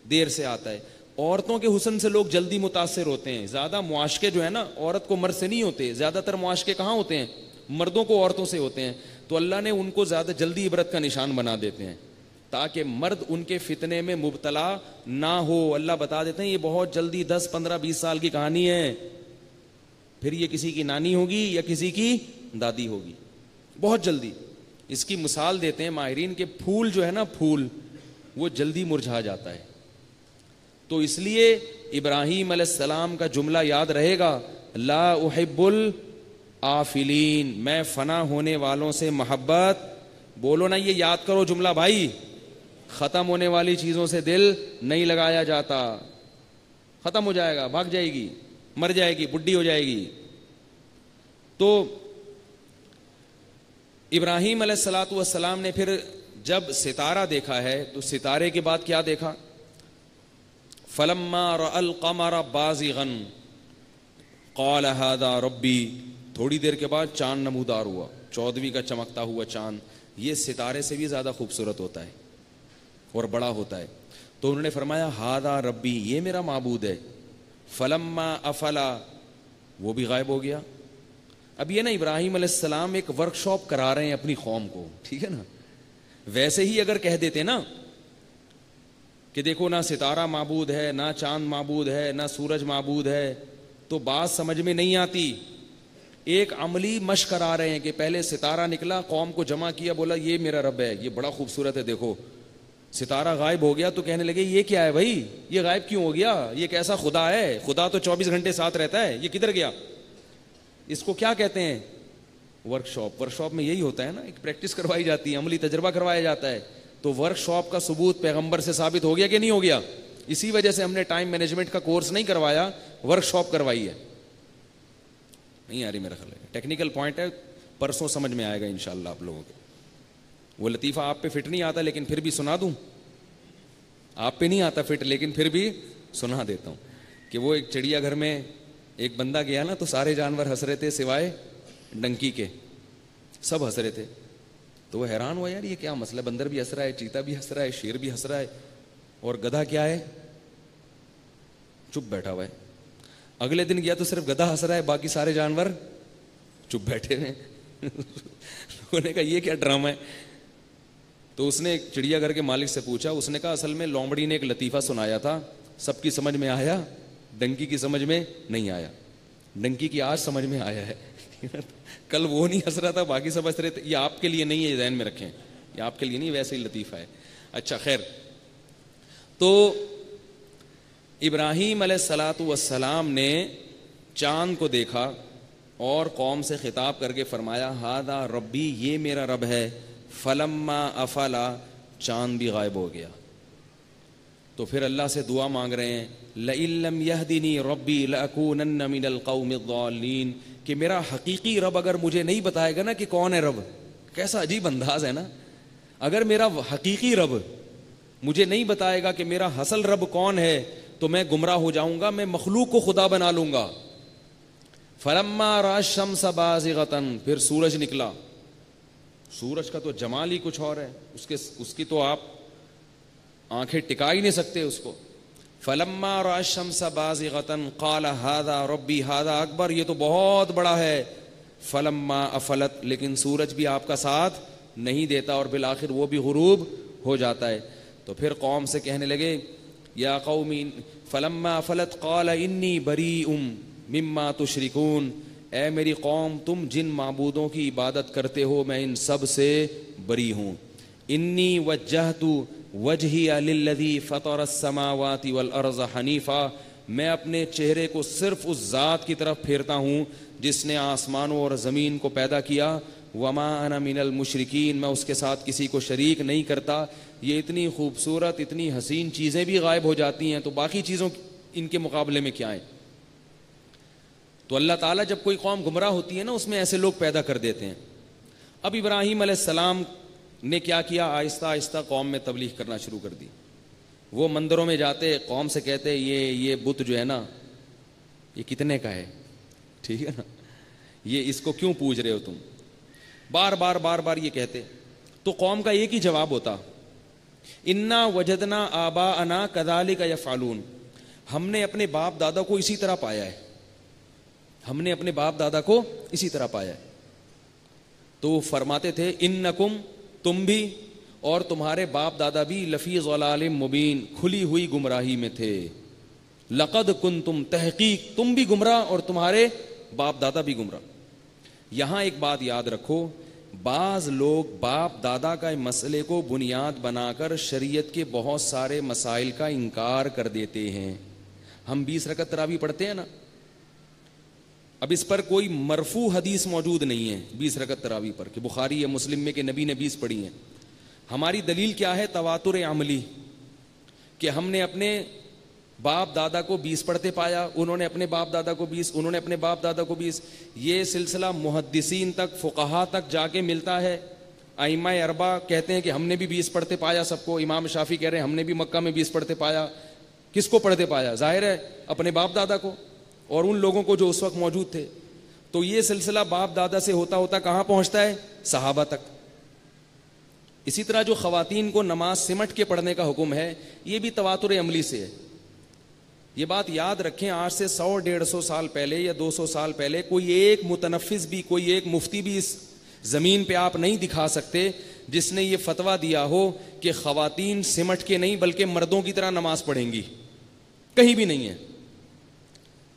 دیر سے آتا ہے. عورتوں کے حسن سے لوگ جلدی متاثر ہوتے ہیں. زیادہ معاشقے جو ہے نا، عورت کو مرد سے نہیں ہوتے، زیادہ تر معاشقے کہاں ہوتے ہیں؟ مردوں کو عورتوں سے ہوتے ہیں. تو اللہ نے ان کو زیادہ جلدی عبرت کا نشان بنا دیتے ہیں تاکہ مرد ان کے فتنے میں مبتلا نہ ہو. اللہ بتا دیتے ہیں یہ بہت جلدی 10 15 20 سال کی کہانی ہے، پھر یہ کسی کی نانی ہوگی یا کسی کی دادی ہوگی، بہت جلدی. اس کی مثال دیتے ہیں ماہرین کے، پھول جو ہے نا، پھول وہ جلدی مرجھا جاتا ہے. تو اس لیے ابراہیم علیہ السلام کا جملہ یاد رہے گا، لا احب الآفلین، میں فنا ہونے والوں سے محبت. بولو نا، یہ یاد کرو جملہ بھائی، ختم ہونے والی چیزوں سے دل نہیں لگایا جاتا. ختم ہو جائے گا، بھاگ جائے گی، مر جائے گی، بڈھی ہو جائے گی. تو ابراہیم علیہ الصلاۃ والسلام نے پھر جب ستارہ دیکھا ہے تو ستارے کے بعد کیا دیکھا؟ فلما رأى القمر بازغا قال هذا ربی. تھوڑی دیر کے بعد چاند نمودار ہوا، 14ویں کا چمکتا ہوا چاند. یہ ستارے سے بھی زیادہ خوبصورت ہوتا ہے اور بڑا ہوتا ہے. تو انہوں نے فرمایا هذا ربی، یہ میرا معبود ہے. فلما افلا، وہ بھی غائب ہو گیا. اب یہ نا ابراہیم علیہ السلام ایک ورک شاپ کرا رہے ہیں اپنی قوم کو، ٹھیک ہے نا. ویسے ہی اگر کہہ دیتے نا کہ دیکھو نہ ستارہ معبود ہے، نہ چاند معبود ہے، نہ سورج معبود ہے، تو بات سمجھ میں نہیں آتی. ایک عملی مشق کرا رہے ہیں کہ پہلے ستارہ نکلا، قوم کو جمع کیا، بولا یہ میرا رب ہے، یہ بڑا خوبصورت ہے، دیکھو. ستارہ غائب ہو گیا تو کہنے لگے یہ کیا ہے بھائی، یہ غائب کیوں ہو گیا، یہ کیسا خدا ہے، خدا تو 24 گھنٹے ساتھ رہتا ہے، یہ کدھر گیا. اس کو کیا کہتے ہیں؟ Work shop. ورک شاپ میں یہی ہوتا ہے نا، ایک پریکٹس کروائی جاتی ہے، عملی تجربہ کروایا جاتا ہے. تو ورک شاپ کا ثبوت پیغمبر سے ثابت ہو گیا کہ نہیں ہو گیا؟ اسی وجہ سے ہم نے ٹائم مینجمنٹ کا کورس نہیں کروایا, ورک شاپ کروائی ہے. نہیں آ رہی میرا خیال ہے, ٹیکنیکل پوائنٹ ہے, پرسوں سمجھ میں آئے گا انشاءاللہ آپ لوگوں کو. وہ لطیفہ آپ پہ فٹ نہیں آتا لیکن پھر بھی سنا دوں, آپ پہ نہیں آتا فٹ لیکن پھر بھی سنا دیتا ہوں کہ وہ ایک چڑیا گھر میں ایک بندہ گیا نا, تو سارے جانور ہنس رہے تھے سوائے ڈنکی کے, سب ہنس رہے تھے. تو وہ حیران ہوا, یار یہ کیا مسئلہ, بندر بھی ہنس رہا ہے, چیتا بھی ہنس رہا ہے, شیر بھی ہنس رہا ہے, اور گدھا کیا ہے چپ بیٹھا ہوا ہے. اگلے دن گیا تو صرف گدھا ہنس رہا ہے, باقی سارے جانور چپ بیٹھے ہوئے. لوگوں نے کہا یہ کیا ڈرامہ ہے. تو اس نے ایک چڑیا گھر کے مالک سے پوچھا, اس نے کہا اصل میں لومڑی نے ایک لطیفہ سنایا تھا, سب کی سمجھ میں آیا, ڈنکی کی سمجھ میں نہیں آیا. ڈنکی کی آج سمجھ میں آیا ہے, کل وہ نہیں ہنس رہا تھا, باقی سب ہنس رہے تھے. یہ آپ کے لیے نہیں ہے, ذہن میں رکھیں, یہ آپ کے لیے نہیں, ویسے ہی لطیفہ ہے. اچھا خیر, تو ابراہیم علیہ الصلاۃ والسلام نے چاند کو دیکھا اور قوم سے خطاب کر کے فرمایا ہذا ربی, یہ میرا رب ہے. فلما افلا, چاند بھی غائب ہو گیا. تو پھر اللہ سے دعا مانگ رہے ہیں لئن لم یہدنی ربی لأکونن من القوم الضالین, کہ میرا حقیقی رب اگر مجھے نہیں بتائے گا نا کہ کون ہے رب. کیسا عجیب انداز ہے نا, اگر میرا حقیقی رب مجھے نہیں بتائے گا کہ میرا اصل رب کون ہے تو میں گمراہ ہو جاؤں گا, میں مخلوق کو خدا بنا لوں گا. فلما رأى الشمس بازغة, پھر سورج نکلا. سورج کا تو جمال ہی کچھ اور ہے, اس کی تو آپ آنکھیں ٹکا ہی نہیں سکتے اس کو. فلما رأى الشمس بازغة قال هذا ربي هذا اکبر, یہ تو بہت بڑا ہے. فلما افلت, لیکن سورج بھی آپ کا ساتھ نہیں دیتا اور بالآخر وہ بھی غروب ہو جاتا ہے. تو پھر قوم سے کہنے لگے یا قوم, فلما افلت قال انی بریء مما تشرکون, اے میری قوم تم جن معبودوں کی عبادت کرتے ہو میں ان سب سے بری ہوں. انی وجہت وجہی للذی فطر السماوات والارض حنیفا, میں اپنے چہرے کو صرف اس ذات کی طرف پھیرتا ہوں جس نے آسمانوں اور زمین کو پیدا کیا. وما انا من المشرکین, میں اس کے ساتھ کسی کو شریک نہیں کرتا. یہ اتنی خوبصورت اتنی حسین چیزیں بھی غائب ہو جاتی ہیں تو باقی چیزوں ان کے مقابلے میں کیا ہیں. تو اللہ تعالیٰ جب کوئی قوم گمراہ ہوتی ہے نا, اس میں ایسے لوگ پیدا کر دیتے ہیں. اب ابراہیم علیہ السلام نے کیا کیا, آہستہ آہستہ قوم میں تبلیغ کرنا شروع کر دی. وہ مندروں میں جاتے, قوم سے کہتے یہ بت جو ہے نا یہ کتنے کا ہے, ٹھیک ہے نا, یہ اس کو کیوں پوج رہے ہو تم, بار بار یہ کہتے. تو قوم کا ایک ہی جواب ہوتا, انا وجدنا آباءنا کذالک یفعلون, ہم نے اپنے باپ دادا کو اسی طرح پایا ہے, ہم نے اپنے باپ دادا کو اسی طرح پایا ہے. تو وہ فرماتے تھے انکم, تم بھی اور تمہارے باپ دادا بھی لفی ضلال مبین, کھلی ہوئی گمراہی میں تھے. لقد کنتم, تحقیق تم بھی گمراہ اور تمہارے باپ دادا بھی گمراہ. یہاں ایک بات یاد رکھو, بعض لوگ باپ دادا کا مسئلے کو بنیاد بنا کر شریعت کے بہت سارے مسائل کا انکار کر دیتے ہیں. ہم 20 رکعت تراویح پڑھتے ہیں نا, اب اس پر کوئی مرفوع حدیث موجود نہیں ہے 20 رکعت تراویح پر کہ بخاری یا مسلم میں کہ نبی نے 20 پڑھی ہیں. ہماری دلیل کیا ہے؟ تواتر عملی, کہ ہم نے اپنے باپ دادا کو 20 پڑھتے پایا, انہوں نے اپنے باپ دادا کو 20, انہوں نے اپنے باپ دادا کو 20. یہ سلسلہ محدثین تک, فقہا تک جا کے ملتا ہے. ائمہ اربعہ کہتے ہیں کہ ہم نے بھی 20 پڑھتے پایا سب کو. امام شافعی کہہ رہے ہیں ہم نے بھی مکہ میں 20 پڑھتے پایا. کس کو پڑھتے پایا؟ ظاہر ہے اپنے باپ دادا کو اور ان لوگوں کو جو اس وقت موجود تھے. تو یہ سلسلہ باپ دادا سے ہوتا ہوتا کہاں پہنچتا ہے؟ صحابہ تک. اسی طرح جو خواتین کو نماز سمٹ کے پڑھنے کا حکم ہے, یہ بھی تواتر عملی سے ہے. یہ بات یاد رکھیں, آج سے 100-150 سال پہلے یا 200 سال پہلے کوئی ایک متنفذ بھی, کوئی ایک مفتی بھی اس زمین پہ آپ نہیں دکھا سکتے جس نے یہ فتویٰ دیا ہو کہ خواتین سمٹ کے نہیں بلکہ مردوں کی طرح نماز پڑھیں گی. کہیں بھی نہیں ہے.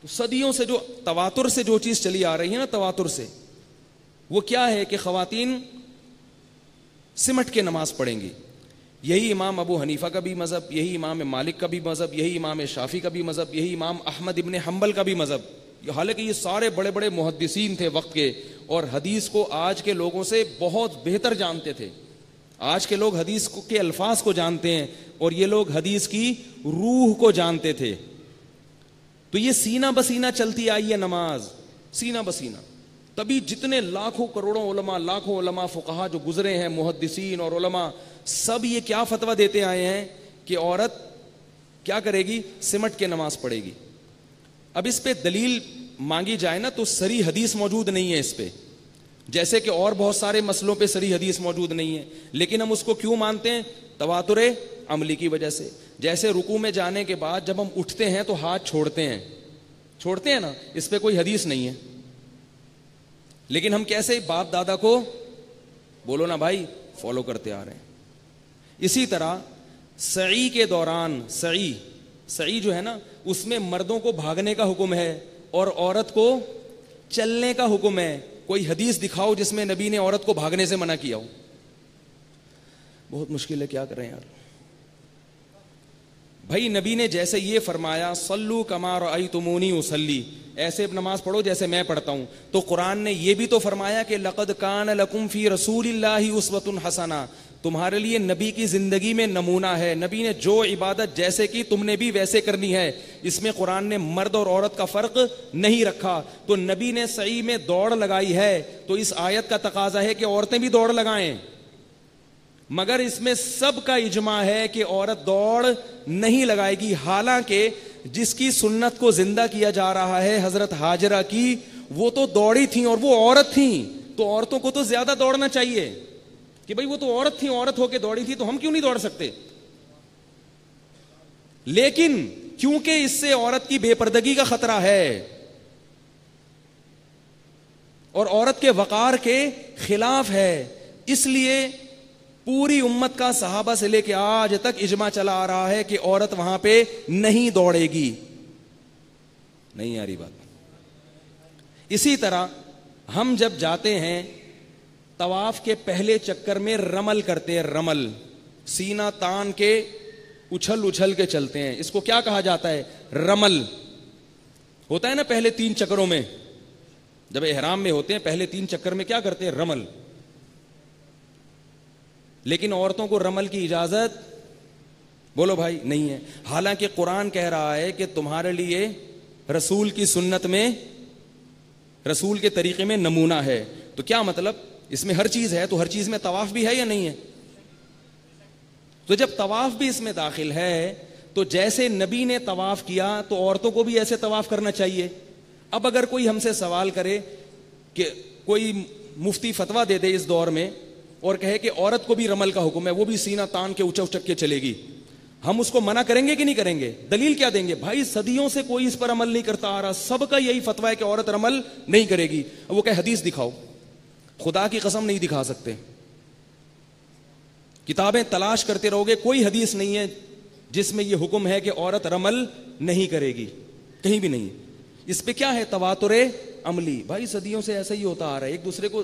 تو صدیوں سے جو تواتر سے جو چیز چلی آ رہی ہے نا, تواتر سے, وہ کیا ہے کہ خواتین سمٹ کے نماز پڑھیں گی. یہی امام ابو حنیفہ کا بھی مذہب, یہی امام مالک کا بھی مذہب, یہی امام شافعی کا بھی مذہب, یہی امام احمد ابن حنبل کا بھی مذہب. حالانکہ یہ سارے بڑے بڑے محدثین تھے وقت کے, اور حدیث کو آج کے لوگوں سے بہت بہتر جانتے تھے. آج کے لوگ حدیث کے الفاظ کو جانتے ہیں اور یہ لوگ حدیث کی روح کو جانتے تھے. تو یہ سینہ بسینہ چلتی آئی ہے نماز, سینہ بسینہ. تبھی جتنے لاکھوں کروڑوں علماء فقہا جو گزرے ہیں, محدثین اور علماء, سب یہ کیا فتویٰ دیتے آئے ہیں کہ عورت کیا کرے گی, سمٹ کے نماز پڑھے گی. اب اس پہ دلیل مانگی جائے نا تو صریح حدیث موجود نہیں ہے اس پہ, جیسے کہ اور بہت سارے مسئلوں پہ صریح حدیث موجود نہیں ہے, لیکن ہم اس کو کیوں مانتے ہیں؟ تواتر عملی کی وجہ سے. جیسے رکوع میں جانے کے بعد جب ہم اٹھتے ہیں تو ہاتھ چھوڑتے ہیں نا, اس پہ کوئی حدیث نہیں ہے, لیکن ہم کیسے باپ دادا کو بولو نا بھائی فالو کرتے آ رہے ہیں. اسی طرح سعی کے دوران, سعی جو ہے نا, اس میں مردوں کو بھاگنے کا حکم ہے اور عورت کو چلنے کا حکم ہے. کوئی حدیث دکھاؤ جس میں نبی نے عورت کو بھاگنے سے منع کیا ہو. بہت مشکل ہے, کیا کریں یار. بھائی نبی نے جیسے یہ فرمایا صلو کما رأیتمونی اصلی, ایسے نماز پڑھو جیسے میں پڑھتا ہوں, تو قرآن نے یہ بھی تو فرمایا کہ لقد کان لکم فی رسول اللہ اسوۃ حسنہ, تمہارے لیے نبی کی زندگی میں نمونہ ہے. نبی نے جو عبادت جیسے کی تم نے بھی ویسے کرنی ہے. اس میں قرآن نے مرد اور عورت کا فرق نہیں رکھا. تو نبی نے سعی میں دوڑ لگائی ہے تو اس آیت کا تقاضا ہے کہ عورتیں بھی دوڑ لگائیں, مگر اس میں سب کا اجماع ہے کہ عورت دوڑ نہیں لگائے گی. حالانکہ جس کی سنت کو زندہ کیا جا رہا ہے حضرت ہاجرہ کی, وہ تو دوڑی تھیں اور وہ عورت تھیں, تو عورتوں کو تو زیادہ دوڑنا چاہیے کہ بھئی وہ تو عورت تھیں, عورت ہو کے دوڑی تھی, تو ہم کیوں نہیں دوڑ سکتے؟ لیکن کیونکہ اس سے عورت کی بے پردگی کا خطرہ ہے اور عورت کے وقار کے خلاف ہے, اس لیے پوری امت کا صحابہ سے لے کے آج تک اجماع چلا آ رہا ہے کہ عورت وہاں پہ نہیں دوڑے گی. نہیں آ رہی بات. اسی طرح ہم جب جاتے ہیں طواف کے پہلے چکر میں رمل کرتے ہیں, رمل, سینہ تان کے اچھل کے چلتے ہیں. اس کو کیا کہا جاتا ہے؟ رمل. ہوتا ہے نا پہلے 3 چکروں میں, جب احرام میں ہوتے ہیں پہلے 3 چکر میں کیا کرتے ہیں؟ رمل. لیکن عورتوں کو رمل کی اجازت بولو بھائی نہیں ہے. حالانکہ قرآن کہہ رہا ہے کہ تمہارے لیے رسول کی سنت میں, رسول کے طریقے میں نمونہ ہے. تو کیا مطلب؟ اس میں ہر چیز ہے, تو ہر چیز میں طواف بھی ہے یا نہیں ہے؟ تو جب طواف بھی اس میں داخل ہے تو جیسے نبی نے طواف کیا تو عورتوں کو بھی ایسے طواف کرنا چاہیے. اب اگر کوئی ہم سے سوال کرے کہ کوئی مفتی فتویٰ دے دے اس دور میں اور کہے کہ عورت کو بھی رمل کا حکم ہے, وہ بھی سینہ تان کے اچک کے چلے گی, ہم اس کو منع کریں گے کہ نہیں کریں گے؟ دلیل کیا دیں گے؟ بھائی صدیوں سے کوئی اس پر عمل نہیں کرتا آ رہا, سب کا یہی فتویٰ ہے کہ عورت رمل نہیں کرے گی. وہ کہ حدیث دکھاؤ. خدا کی قسم نہیں دکھا سکتے. کتابیں تلاش کرتے رہو گے, کوئی حدیث نہیں ہے جس میں یہ حکم ہے کہ عورت رمل نہیں کرے گی, کہیں بھی نہیں. اس پہ کیا ہے؟ تواتر عملی. بھائی صدیوں سے ایسا ہی ہوتا آ رہا ہے, ایک دوسرے کو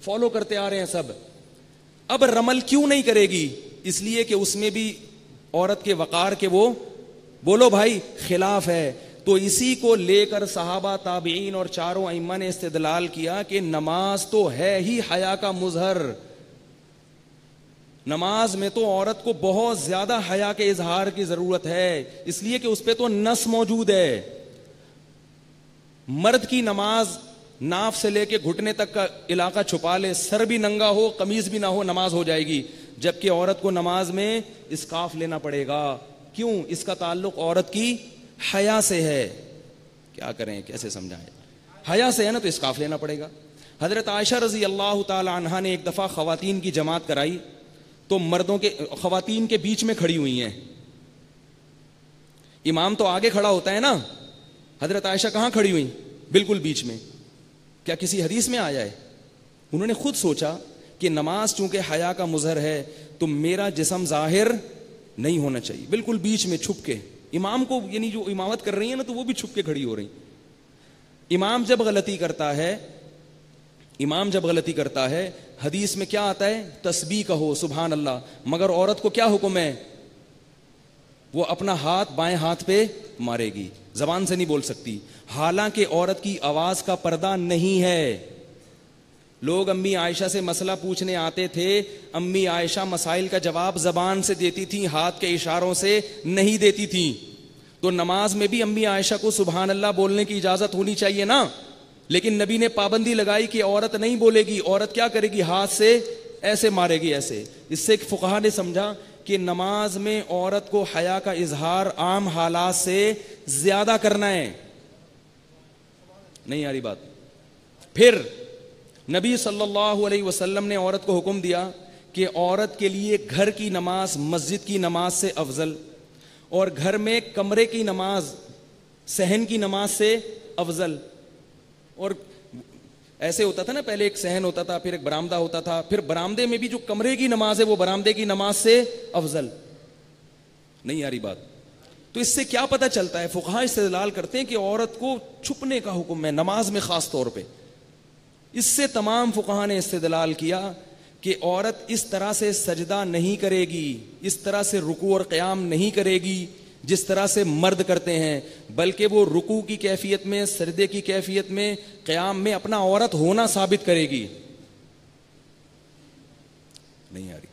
فالو کرتے آ رہے ہیں سب. اب رمل کیوں نہیں کرے گی؟ اس لیے کہ اس میں بھی عورت کے وقار کے وہ بولو بھائی خلاف ہے. تو اسی کو لے کر صحابہ, تابعین اور چاروں ائمہ نے استدلال کیا کہ نماز تو ہے ہی حیا کا مظہر. نماز میں تو عورت کو بہت زیادہ حیا کے اظہار کی ضرورت ہے, اس لیے کہ اس پہ تو نص موجود ہے. مرد کی نماز ناف سے لے کے گھٹنے تک کا علاقہ چھپا لے, سر بھی ننگا ہو, قمیض بھی نہ ہو, نماز ہو جائے گی. جبکہ عورت کو نماز میں اسکارف لینا پڑے گا. کیوں؟ اس کا تعلق عورت کی حیا سے ہے. کیا کریں, کیسے سمجھائیں؟ حیا سے ہے نا, تو اسکارف لینا پڑے گا. حضرت عائشہ رضی اللہ تعالی عنہا نے ایک دفعہ خواتین کی جماعت کرائی تو مردوں کے, خواتین کے بیچ میں کھڑی ہوئی ہیں. امام تو آگے کھڑا ہوتا ہے نا, حضرت عائشہ کہاں کھڑی ہوئی؟ بالکل بیچ میں. کیا کسی حدیث میں آیا ہے؟ انہوں نے خود سوچا کہ نماز چونکہ حیا کا مظہر ہے تو میرا جسم ظاہر نہیں ہونا چاہیے, بالکل بیچ میں چھپ کے. امام کو یعنی جو امامت کر رہی ہیں نا, تو وہ بھی چھپ کے کھڑی ہو رہی. امام جب غلطی کرتا ہے حدیث میں کیا آتا ہے؟ تسبیح کہو, سبحان اللہ. مگر عورت کو کیا حکم ہے؟ وہ اپنا ہاتھ بائیں ہاتھ پہ مارے گی, زبان سے نہیں بول سکتی. حالانکہ عورت کی آواز کا پردہ نہیں ہے. لوگ امی عائشہ سے مسئلہ پوچھنے آتے تھے, امی عائشہ مسائل کا جواب زبان سے دیتی تھیں, ہاتھ کے اشاروں سے نہیں دیتی تھیں. تو نماز میں بھی امی عائشہ کو سبحان اللہ بولنے کی اجازت ہونی چاہیے نا, لیکن نبی نے پابندی لگائی کہ عورت نہیں بولے گی. عورت کیا کرے گی؟ ہاتھ سے ایسے مارے گی, ایسے. اس سے فقہا نے سمجھا کہ نماز میں عورت کو حیا کا اظہار عام حالات سے زیادہ کرنا ہے. نہیں آ رہی بات؟ پھر نبی صلی اللہ علیہ وسلم نے عورت کو حکم دیا کہ عورت کے لیے گھر کی نماز مسجد کی نماز سے افضل, اور گھر میں کمرے کی نماز صحن کی نماز سے افضل. اور ایسے ہوتا تھا نا, پہلے ایک صحن ہوتا تھا, پھر ایک برآمدہ ہوتا تھا, پھر برآمدے میں بھی جو کمرے کی نماز ہے وہ برآمدے کی نماز سے افضل. نہیں آ رہی بات؟ تو اس سے کیا پتہ چلتا ہے؟ فقہا استدلال کرتے ہیں کہ عورت کو چھپنے کا حکم ہے نماز میں خاص طور پہ. اس سے تمام فقہا نے استدلال کیا کہ عورت اس طرح سے سجدہ نہیں کرے گی, اس طرح سے رکوع اور قیام نہیں کرے گی جس طرح سے مرد کرتے ہیں, بلکہ وہ رکوع کی کیفیت میں, سجدے کی کیفیت میں, قیام میں اپنا عورت ہونا ثابت کرے گی. نہیں آ رہی؟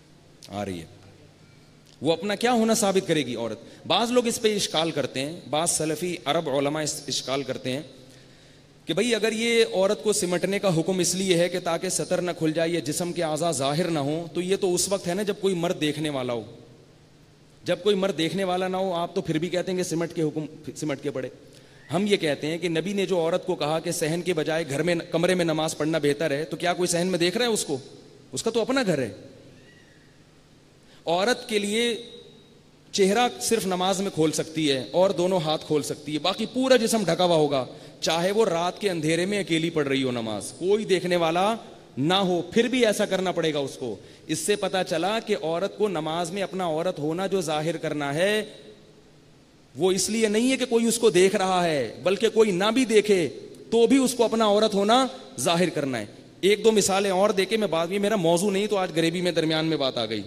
آ رہی ہے. وہ اپنا کیا ہونا ثابت کرے گی عورت. بعض لوگ اس پہ اشکال کرتے ہیں, بعض سلفی عرب علماء اشکال کرتے ہیں کہ بھئی اگر یہ عورت کو سمٹنے کا حکم اس لیے ہے کہ تاکہ سطر نہ کھل جائے, یہ جسم کے اعضاء ظاہر نہ ہوں, تو یہ تو اس وقت ہے نا جب کوئی مرد دیکھنے والا ہو. جب کوئی مرد دیکھنے والا نہ ہو آپ تو پھر بھی کہتے ہیں کہ سمٹ کے پڑے. ہم یہ کہتے ہیں کہ نبی نے جو عورت کو کہا کہ صحن کے بجائے گھر میں کمرے میں نماز پڑھنا بہتر ہے, تو کیا کوئی صحن میں دیکھ رہا ہے اس کو؟ اس کا تو اپنا گھر ہے. عورت کے لیے چہرہ صرف نماز میں کھول سکتی ہے اور دونوں ہاتھ کھول سکتی ہے, باقی پورا جسم ڈھکا ہوا ہوگا, چاہے وہ رات کے اندھیرے میں اکیلی پڑھ رہی ہو نماز, کوئی دیکھنے والا نہ ہو, پھر بھی ایسا کرنا پڑے گا اس کو. اس سے پتا چلا کہ عورت کو نماز میں اپنا عورت ہونا جو ظاہر کرنا ہے وہ اس لیے نہیں ہے کہ کوئی اس کو دیکھ رہا ہے, بلکہ کوئی نہ بھی دیکھے تو بھی اس کو اپنا عورت ہونا ظاہر کرنا ہے. ایک دو مثالیں اور دے کے میں بعد میں, میرا موضوع نہیں تو آج غریبی میں درمیان میں بات آ گئی,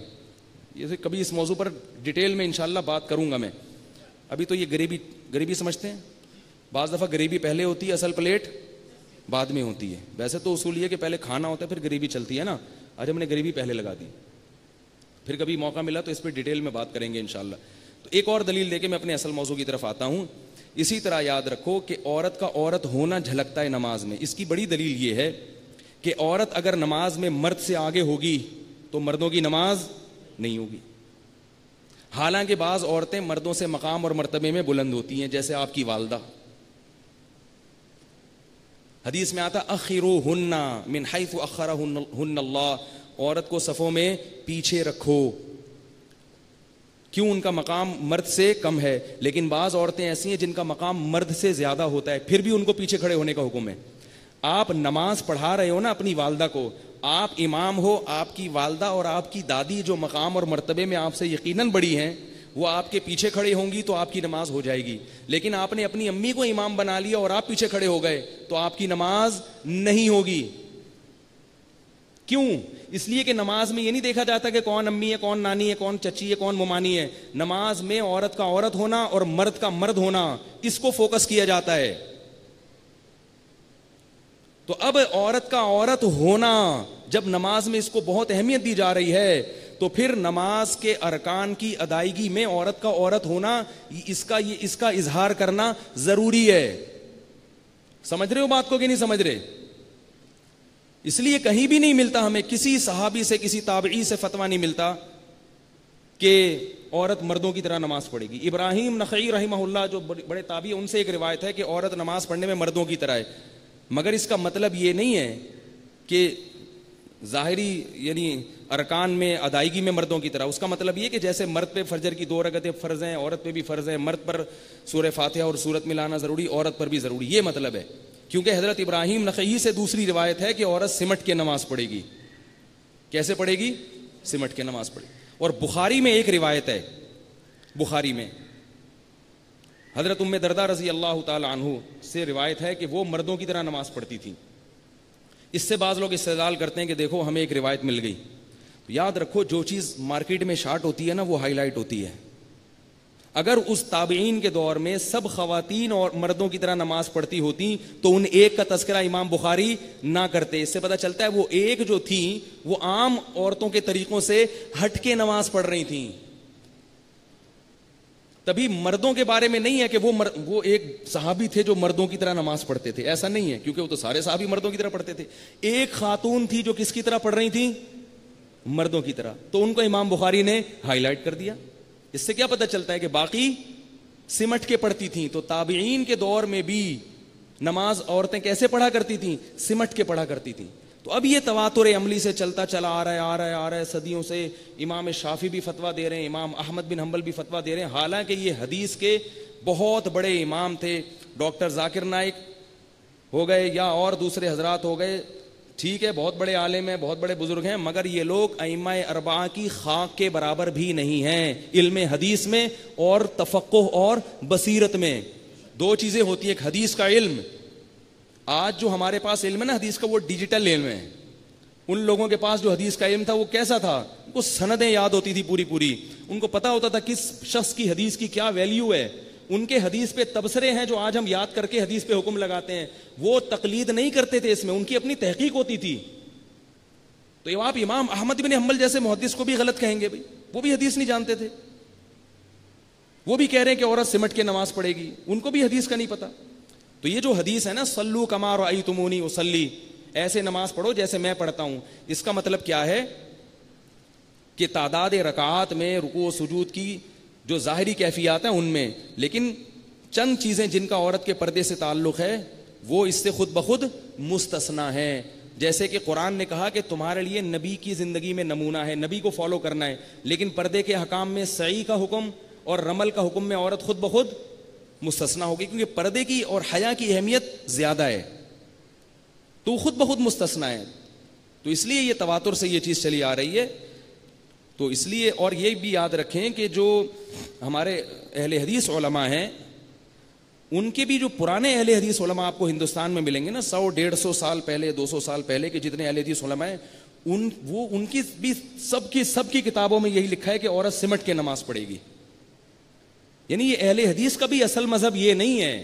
یہ کبھی اس موضوع پر ڈیٹیل میں انشاءاللہ بات کروں گا میں. ابھی تو یہ غریبی سمجھتے ہیں. بعض دفعہ غریبی پہلے ہوتی ہے, اصل پلیٹ بعد میں ہوتی ہے. ویسے تو اصول یہ کہ پہلے کھانا ہوتا ہے پھر غریبی چلتی ہے نا. آج ہم نے غریبی پہلے لگا دی, پھر کبھی موقع ملا تو اس پہ ڈیٹیل میں بات کریں گے انشاءاللہ. تو ایک اور دلیل دے کے میں اپنے اصل موضوع کی طرف آتا ہوں. اسی طرح یاد رکھو کہ عورت کا عورت ہونا جھلکتا ہے نماز میں. اس کی بڑی دلیل یہ ہے کہ عورت اگر نماز میں مرد سے آگے ہوگی تو مردوں کی نماز نہیں ہوگی. حالانکہ بعض عورتیں مردوں سے مقام اور مرتبے میں بلند ہوتی ہیں, جیسے آپ کی والدہ. حدیث میں آتا اخروہن من حیث اخرہن اللہ, عورت کو صفوں میں پیچھے رکھو. کیوں؟ ان کا مقام مرد سے کم ہے. لیکن بعض عورتیں ایسی ہیں جن کا مقام مرد سے زیادہ ہوتا ہے, پھر بھی ان کو پیچھے کھڑے ہونے کا حکم ہے. آپ نماز پڑھا رہے ہو نا اپنی والدہ کو, آپ امام ہو, آپ کی والدہ اور آپ کی دادی جو مقام اور مرتبے میں آپ سے یقیناً بڑی ہیں وہ آپ کے پیچھے کھڑے ہوں گی تو آپ کی نماز ہو جائے گی. لیکن آپ نے اپنی امی کو امام بنا لیا اور آپ پیچھے کھڑے ہو گئے تو آپ کی نماز نہیں ہوگی. کیوں؟ اس لیے کہ نماز میں یہ نہیں دیکھا جاتا کہ کون امی ہے, کون نانی ہے, کون چچی ہے, کون ممانی ہے. نماز میں عورت کا عورت ہونا اور مرد کا مرد ہونا, اس کو فوکس کیا جاتا ہے. تو اب عورت کا عورت ہونا جب نماز میں اس کو بہت اہمیت دی جا رہی ہے تو پھر نماز کے ارکان کی ادائیگی میں عورت کا عورت ہونا, اس کا اظہار کرنا ضروری ہے. سمجھ رہے ہو بات کو کہ نہیں سمجھ رہے؟ اس لیے کہیں بھی نہیں ملتا ہمیں, کسی صحابی سے کسی تابعی سے فتویٰ نہیں ملتا کہ عورت مردوں کی طرح نماز پڑھے گی. ابراہیم نخعی رحمہ اللہ جو بڑے تابعی, ان سے ایک روایت ہے کہ عورت نماز پڑھنے میں مردوں کی طرح ہے. مگر اس کا مطلب یہ نہیں ہے کہ ظاہری یعنی ارکان میں ادائیگی میں مردوں کی طرح. اس کا مطلب یہ کہ جیسے مرد پہ فجر کی 2 رکعتیں فرض ہیں, عورت پہ بھی فرض ہے. مرد پر سورہ فاتحہ اور سورت ملانا ضروری, عورت پر بھی ضروری, یہ مطلب ہے. کیونکہ حضرت ابراہیم نخعی سے دوسری روایت ہے کہ عورت سمٹ کے نماز پڑھے گی. کیسے پڑھے گی؟ سمٹ کے نماز پڑھے. اور بخاری میں ایک روایت ہے, بخاری میں حضرت ام دردہ رضی اللہ تعالی عنہ سے روایت ہے کہ وہ مردوں کی طرح نماز پڑھتی تھی. اس سے بعض لوگ استدلال کرتے ہیں کہ دیکھو ہمیں ایک روایت مل گئی. یاد رکھو جو چیز مارکیٹ میں شارٹ ہوتی ہے نا وہ ہائی لائٹ ہوتی ہے. اگر اس تابعین کے دور میں سب خواتین اور مردوں کی طرح نماز پڑھتی ہوتی تو ان ایک کا تذکرہ امام بخاری نہ کرتے. اس سے پتہ چلتا ہے وہ ایک جو تھی وہ عام عورتوں کے طریقوں سے ہٹ کے نماز پڑھ رہی تھیں. تبھی مردوں کے بارے میں نہیں ہے کہ وہ ایک صحابی تھے جو مردوں کی طرح نماز پڑھتے تھے, ایسا نہیں ہے, کیونکہ وہ تو سارے صحابی مردوں کی طرح پڑھتے تھے. ایک خاتون تھی جو کس کی طرح پڑھ رہی تھی؟ مردوں کی طرح. تو ان کو امام بخاری نے ہائی لائٹ کر دیا. اس سے کیا پتہ چلتا ہے کہ باقی سمٹ کے پڑھتی تھیں. تو تابعین کے دور میں بھی نماز عورتیں کیسے پڑھا کرتی تھیں؟ سمٹ کے پڑھا کرتی تھیں. تو اب یہ تواتر عملی سے چلتا چلا آ رہا ہے صدیوں سے. امام شافعی بھی فتویٰ دے رہے ہیں, امام احمد بن حنبل بھی فتویٰ دے رہے ہیں, حالانکہ یہ حدیث کے بہت بڑے امام تھے. ڈاکٹر ذاکر نائک ہو گئے یا اور دوسرے حضرات ہو گئے, ٹھیک ہے, بہت بڑے عالم ہیں, بہت بڑے بزرگ ہیں, مگر یہ لوگ ائمہ اربعہ کی خاک کے برابر بھی نہیں ہیں علم حدیث میں اور تفقہ اور بصیرت میں. دو چیزیں ہوتی ہیں, ایک حدیث کا علم. آج جو ہمارے پاس علم ہے نا حدیث کا, وہ ڈیجیٹل علم ہے. ان لوگوں کے پاس جو حدیث کا علم تھا وہ کیسا تھا؟ ان کو سندیں یاد ہوتی تھی پوری, ان کو پتا ہوتا تھا کس شخص کی حدیث کی کیا ویلیو ہے. ان کے حدیث پہ تبصرے ہیں جو آج ہم یاد کر کے حدیث پہ حکم لگاتے ہیں. وہ تقلید نہیں کرتے تھے, اس میں ان کی اپنی تحقیق ہوتی تھی. تو آپ امام احمد بن حنبل جیسے محدث کو بھی غلط کہیں گے, بھائی وہ بھی حدیث نہیں جانتے تھے, وہ بھی کہہ رہے ہیں کہ عورت سمٹ کے نماز پڑھے گی, ان کو بھی حدیث کا نہیں پتا. تو یہ جو حدیث ہے نا, صلو کما رأیتمونی اصلی, ایسے نماز پڑھو جیسے میں پڑھتا ہوں, اس کا مطلب کیا ہے کہ تعداد رکعات میں رکوع و سجود کی جو ظاہری کیفیات ہیں ان میں, لیکن چند چیزیں جن کا عورت کے پردے سے تعلق ہے وہ اس سے خود بخود مستثنا ہے. جیسے کہ قرآن نے کہا کہ تمہارے لیے نبی کی زندگی میں نمونہ ہے, نبی کو فالو کرنا ہے, لیکن پردے کے حکام میں سعی کا حکم اور رمل کا حکم میں عورت خود بخود مستثنا ہوگی, کیونکہ پردے کی اور حیا کی اہمیت زیادہ ہے, تو خود بخود مستثنا ہے. تو اس لیے یہ تواتر سے یہ چیز چلی آ رہی ہے. تو اس لیے, اور یہ بھی یاد رکھیں کہ جو ہمارے اہل حدیث علماء ہیں ان کے بھی جو پرانے اہل حدیث علماء آپ کو ہندوستان میں ملیں گے نا, 100-150 سال پہلے, 200 سال پہلے کے جتنے اہل حدیث علماء ہیں, ان کی بھی سب کی کتابوں میں یہی لکھا ہے کہ عورت سمٹ کے نماز پڑھے گی. یعنی یہ اہل حدیث کا بھی اصل مذہب یہ نہیں ہے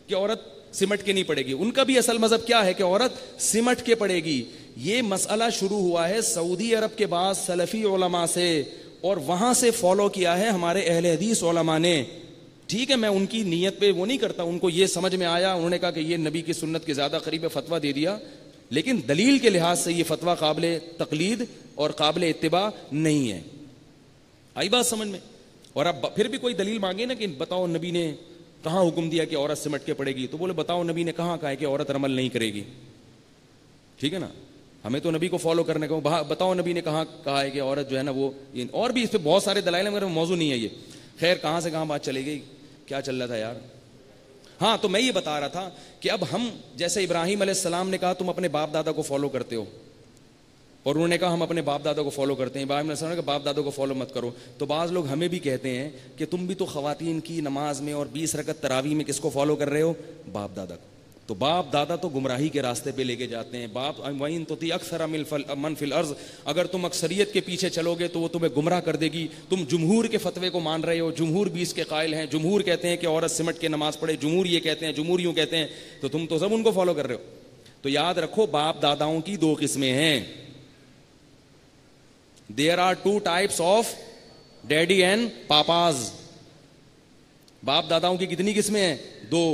کہ عورت سمٹ کے نہیں پڑے گی, ان کا بھی اصل مذہب کیا ہے کہ عورت سمٹ کے پڑے گی. یہ مسئلہ شروع ہوا ہے سعودی عرب کے بعد سلفی علماء سے, اور وہاں سے فالو کیا ہے ہمارے اہل حدیث علماء نے. ٹھیک ہے, میں ان کی نیت پہ وہ نہیں کرتا, ان کو یہ سمجھ میں آیا, انہوں نے کہا کہ یہ نبی کی سنت کے زیادہ قریب فتویٰ دے دیا, لیکن دلیل کے لحاظ سے یہ فتویٰ قابل تقلید اور قابل اتباع نہیں ہے. آئی بات سمجھ میں؟ اور اب پھر بھی کوئی دلیل مانگے نا کہ بتاؤ نبی نے کہاں حکم دیا کہ عورت سمٹ کے پڑے گی, تو بولے بتاؤ نبی نے کہاں کہا ہے کہ عورت رمل نہیں کرے گی. ٹھیک ہے نا, ہمیں تو نبی کو فالو کرنے کو, بتاؤ نبی نے کہاں کہا ہے کہ عورت جو ہے نا وہ, اور بھی اس پہ بہت سارے دلائل ہیں مگر موضوع نہیں ہے یہ. خیر, کہاں سے کہاں بات چلے گئی, کیا چل رہا تھا یار. ہاں, تو میں یہ بتا رہا تھا کہ اب ہم جیسے ابراہیم علیہ السلام نے کہا تم اپنے باپ دادا کو فالو کرتے ہو, اور انہوں نے کہا ہم اپنے باپ دادا کو فالو کرتے ہیں. ابراہیم علیہ السلام نے کہا باپ دادا کو فالو مت کرو. تو بعض لوگ ہمیں بھی کہتے ہیں کہ تم بھی تو خواتین کی نماز میں اور 20 رکعت تراویح میں کس کو فالو کر رہے ہو؟ باپ دادا کو. تو باپ دادا تو گمراہی کے راستے پہ لے کے جاتے ہیں. باپ وَإِن تُطِعْ أَكْثَرَ مَنْ فِي الْأَرْضِ, اگر تم اکثریت کے پیچھے چلو گے تو وہ تمہیں گمراہ کر دے گی. تم جمہور کے فتوے کو مان رہے ہو, جمہور 20 کے قائل ہیں, جمہور کہتے ہیں کہ عورت سمٹ کے نماز پڑھے, جمہور یہ کہتے ہیں, جمہور یوں کہتے ہیں, تو تم تو سب ان کو فالو کر رہے ہو. تو یاد رکھو باپ داداؤں کی 2 قسمیں ہیں. There are 2 types of daddy and papas. باپ داداؤں کی کتنی قسمیں ہیں؟ 2.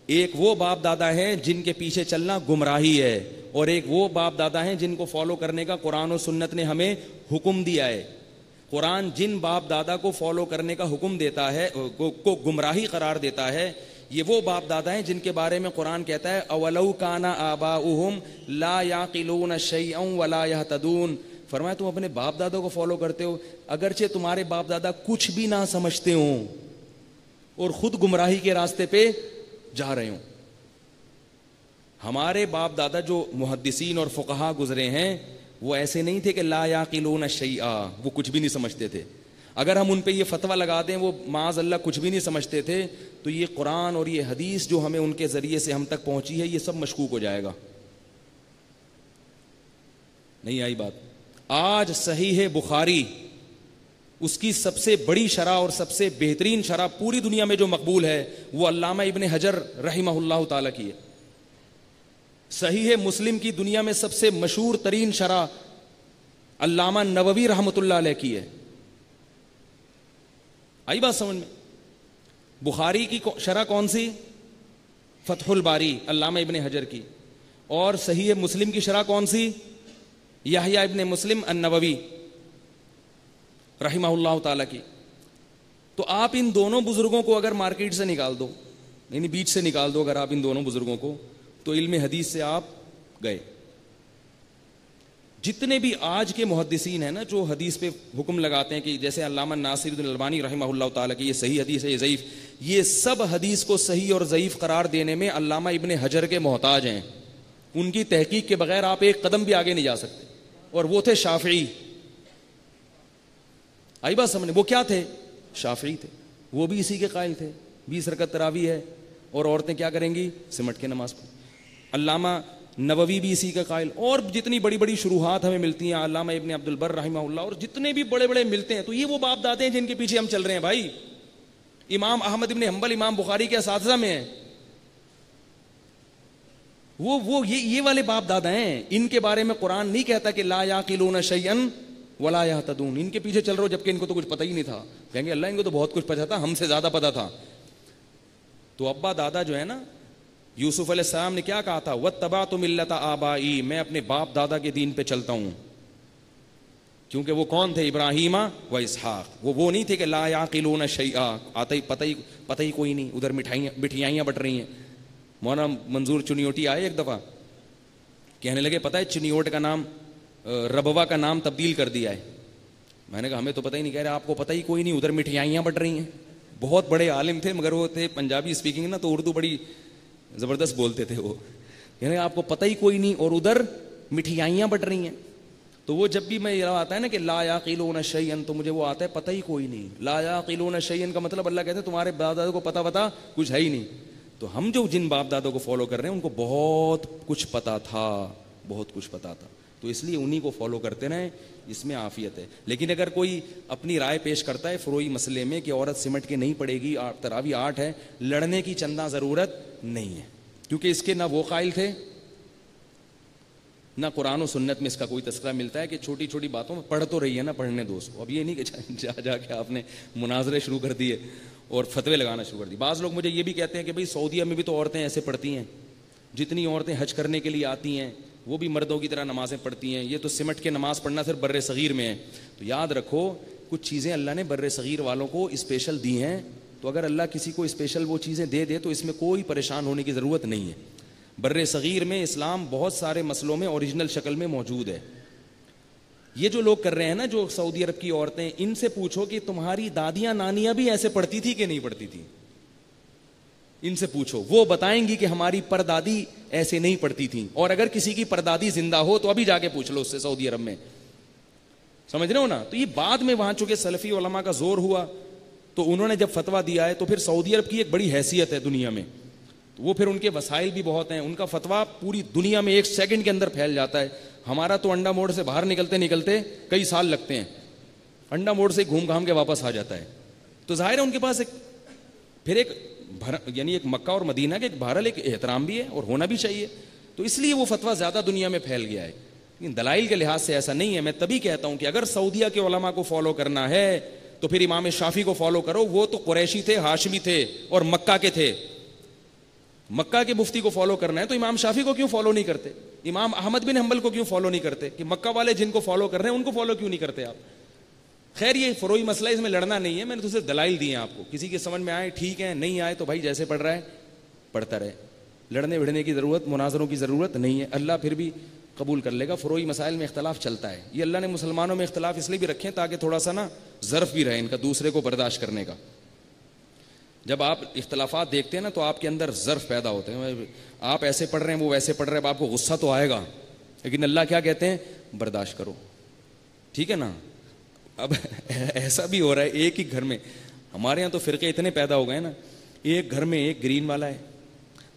ایک وہ باپ دادا ہیں جن کے پیچھے چلنا گمراہی ہے, اور ایک وہ باپ دادا ہیں جن کو فالو کرنے کا قرآن و سنت نے ہمیں حکم دیا ہے. قرآن جن باپ دادا کو فالو کرنے کا حکم دیتا ہے, کو گمراہی قرار دیتا ہے, یہ وہ باپ دادا ہیں جن کے بارے میں قرآن کہتا ہے اولو کان آباؤہم لا یعقلون شیئا ولا یہتدون. فرمایا تم اپنے باپ دادا کو فالو کرتے ہو اگرچہ تمہارے باپ دادا کچھ بھی نہ سمجھتے ہوں اور خود گمراہی کے راستے پہ جا رہے ہوں. ہمارے باپ دادا جو محدثین اور فقہا گزرے ہیں وہ ایسے نہیں تھے کہ لا یعقلون شیئا, وہ کچھ بھی نہیں سمجھتے تھے. اگر ہم ان پہ یہ فتویٰ لگا دیں وہ معاذ اللہ کچھ بھی نہیں سمجھتے تھے, تو یہ قرآن اور یہ حدیث جو ہمیں ان کے ذریعے سے ہم تک پہنچی ہے یہ سب مشکوک ہو جائے گا. نہیں آئی بات؟ آج صحیح بخاری اس کی سب سے بڑی شرح اور سب سے بہترین شرح پوری دنیا میں جو مقبول ہے وہ علامہ ابن حجر رحمہ اللہ تعالی کی ہے. صحیح مسلم کی دنیا میں سب سے مشہور ترین شرح علامہ نووی رحمۃ اللہ علیہ کی ہے. آئی بات سمجھ میں؟ بخاری کی شرح کون سی؟ فتح الباری علامہ ابن حجر کی. اور صحیح مسلم کی شرح کون سی؟ یحییٰ ابن مسلم النووی رحمہ اللہ تعالی کی. تو آپ ان دونوں بزرگوں کو اگر مارکیٹ سے نکال دو, یعنی بیچ سے نکال دو اگر آپ ان دونوں بزرگوں کو, تو علم حدیث سے آپ گئے. جتنے بھی آج کے محدثین ہیں نا جو حدیث پہ حکم لگاتے ہیں کہ جیسے علامہ ناصر الدین الالبانی رحمہ اللہ تعالیٰ کی یہ صحیح حدیث ہے یہ ضعیف, یہ سب حدیث کو صحیح اور ضعیف قرار دینے میں علامہ ابن حجر کے محتاج ہیں. ان کی تحقیق کے بغیر آپ ایک قدم بھی آگے نہیں جا سکتے. اور وہ تھے شافعی. آئی بات سمجھنے؟ وہ کیا تھے؟ شافعی تھے. وہ بھی اسی کے قائل تھے. 20 رکعت تراویح ہے اور عورتیں کیا کریں گی؟ سمٹ کے نماز پڑھیں. علامہ نووی بھی اسی کا قائل. اور جتنی بڑی بڑی شروحات ہمیں ملتی ہیں علامہ ابن عبد البر رحمہ اللہ اور جتنے بھی بڑے بڑے ملتے ہیں, تو یہ وہ باپ دادے ہیں جن کے پیچھے ہم چل رہے ہیں بھائی. امام احمد ابن حنبل امام بخاری کے اساتذہ میں ہیں. وہ یہ والے باپ دادا ہیں. ان کے بارے میں قرآن نہیں کہتا کہ لا یعقلون شیئا ولا یہتدون. ان کے پیچھے چل رہے ہو جبکہ ان کو تو کچھ پتہ ہی نہیں تھا. کہیں گے اللہ ان کو تو بہت کچھ پتا تھا, ہم سے زیادہ پتا تھا. تو ابا دادا جو ہے نا, یوسف علیہ السلام نے کیا کہا تھا؟ واتبعت ملت آبائی, میں اپنے باپ دادا کے دین پہ چلتا ہوں. کیونکہ وہ کون تھے؟ ابراہیم و اسحاق. وہ نہیں تھے کہ لا یعقلون شیئا, آتا ہی پتہ ہی کوئی نہیں, ادھر مٹھائیاں بٹ رہی ہیں. مولانا منظور چنیوٹی آئے ایک دفعہ, کہنے لگے پتہ ہے چنیوٹ کا نام ربوا کا نام تبدیل کر دیا ہے. میں نے کہا ہمیں تو پتہ ہی نہیں. کہہ رہے آپ کو پتہ ہی کوئی نہیں, ادھر مٹھائیاں بٹ رہی ہیں. بہت بڑے عالم تھے مگر وہ تھے پنجابی اسپیکنگ نا, تو اردو بڑی زبردست بولتے تھے. وہ یعنی آپ کو پتہ ہی کوئی نہیں اور ادھر مٹھائیاں بٹ رہی ہیں. تو وہ جب بھی میں یہ آتا ہے نا کہ لا یعقلون شیئا, تو مجھے وہ آتا ہے پتہ ہی کوئی نہیں. لا یعقلون شیئا کا مطلب اللہ کہتے ہیں تمہارے باپ دادا کو پتہ کچھ ہے ہی نہیں. تو ہم جو جن باپ دادوں کو فالو کر رہے ہیں ان کو بہت کچھ پتا تھا, بہت کچھ پتا تھا. تو اس لیے انہی کو فالو کرتے رہیں, اس میں عافیت ہے. لیکن اگر کوئی اپنی رائے پیش کرتا ہے فروئی مسئلے میں کہ عورت سمٹ کے نہیں پڑے گی, تراویح 8 ہے, لڑنے کی چندہ ضرورت نہیں ہے. کیونکہ اس کے نہ وہ قائل تھے نہ قرآن و سنت میں اس کا کوئی تذکرہ ملتا ہے کہ چھوٹی چھوٹی باتوں میں پڑھ تو رہی ہے نا, پڑھنے دو اس کو. اب یہ نہیں کہ جا کے آپ نے مناظرے شروع کر دیے اور فتوے لگانا شروع کر دی. بعض لوگ مجھے یہ بھی کہتے ہیں کہ بھئی سعودیہ میں بھی تو عورتیں ایسے پڑھتی ہیں, جتنی عورتیں حج کرنے کے لیے آتی ہیں وہ بھی مردوں کی طرح نمازیں پڑھتی ہیں, یہ تو سمٹ کے نماز پڑھنا صرف بر صغیر میں ہے. تو یاد رکھو کچھ چیزیں اللہ نے بر صغیر والوں کو اسپیشل دی ہیں, تو اگر اللہ کسی کو اسپیشل وہ چیزیں دے دے تو اس میں کوئی پریشان ہونے کی ضرورت نہیں ہے. بر صغیر میں اسلام بہت سارے مسئلوں میں اوریجنل شکل میں موجود ہے. یہ جو لوگ کر رہے ہیں نا, جو سعودی عرب کی عورتیں, ان سے پوچھو کہ تمہاری دادیاں نانیاں بھی ایسے پڑھتی تھی کہ نہیں پڑھتی تھی. ان سے پوچھو, وہ بتائیں گی کہ ہماری پردادی ایسے نہیں پڑھتی تھیں. اور اگر کسی کی پردادی زندہ ہو تو ابھی جا کے پوچھ لو اس سے سعودی عرب میں, سمجھ رہے ہو نا. تو یہ بعد میں وہاں چونکہ سلفی علماء کا زور ہوا تو انہوں نے جب فتویٰ دیا ہے تو پھر سعودی عرب کی ایک بڑی حیثیت ہے دنیا میں, تو وہ پھر ان کے وسائل بھی بہت ہیں, ان کا فتویٰ پوری دنیا میں 1 سیکنڈ کے اندر پھیل جاتا ہے. ہمارا تو انڈا موڑ سے باہر نکلتے کئی سال لگتے ہیں, انڈا موڑ سے گھوم گھام کے واپس آ جاتا ہے. تو ظاہر ہے ان کے پاس یعنی ایک مکہ اور مدینہ کے بہرحال ایک احترام بھی ہے اور ہونا بھی چاہیے. تو اس لیے وہ فتویٰ زیادہ دنیا میں پھیل گیا ہے. لیکن دلائل کے لحاظ سے ایسا نہیں ہے. میں تبھی کہتا ہوں کہ اگر سعودیہ کے علماء کو فالو کرنا ہے تو پھر امام شافعی کو فالو کرو. وہ تو قریشی تھے, ہاشمی تھے اور مکہ کے تھے. مکہ کے مفتی کو فالو کرنا ہے تو امام شافعی کو کیوں فالو نہیں کرتے؟ امام احمد بن حنبل کو کیوں فالو نہیں کرتے؟ کہ مکہ والے جن کو فالو کر رہے ہیں ان کو فالو کیوں نہیں کرتے آپ؟ خیر یہ فروئی مسئلہ, اس میں لڑنا نہیں ہے. میں نے تو صرف دلائل دیے ہیں آپ کو, کسی کے سمجھ میں آئے ٹھیک ہے, نہیں آئے تو بھائی جیسے پڑھ رہا ہے پڑھتا رہے. لڑنے بھڑنے کی ضرورت, مناظروں کی ضرورت نہیں ہے. اللہ پھر بھی قبول کر لے گا. فروئی مسائل میں اختلاف چلتا ہے. یہ اللہ نے مسلمانوں میں اختلاف اس لیے بھی رکھے تاکہ تھوڑا سا نا ظرف بھی رہے ان کا دوسرے کو برداشت کرنے کا. جب آپ اختلافات دیکھتے ہیں نا تو آپ کے اندر ظرف پیدا ہوتے ہیں. آپ ایسے پڑھ رہے ہیں وہ ویسے پڑھ رہے ہیں, آپ کو غصہ تو آئے گا, لیکن اللہ کیا کہتے ہیں؟ برداشت کرو, ٹھیک ہے نا. اب ایسا بھی ہو رہا ہے ایک ہی گھر میں, ہمارے یہاں تو فرقے اتنے پیدا ہو گئے نا, ایک گھر میں ایک گرین والا ہے,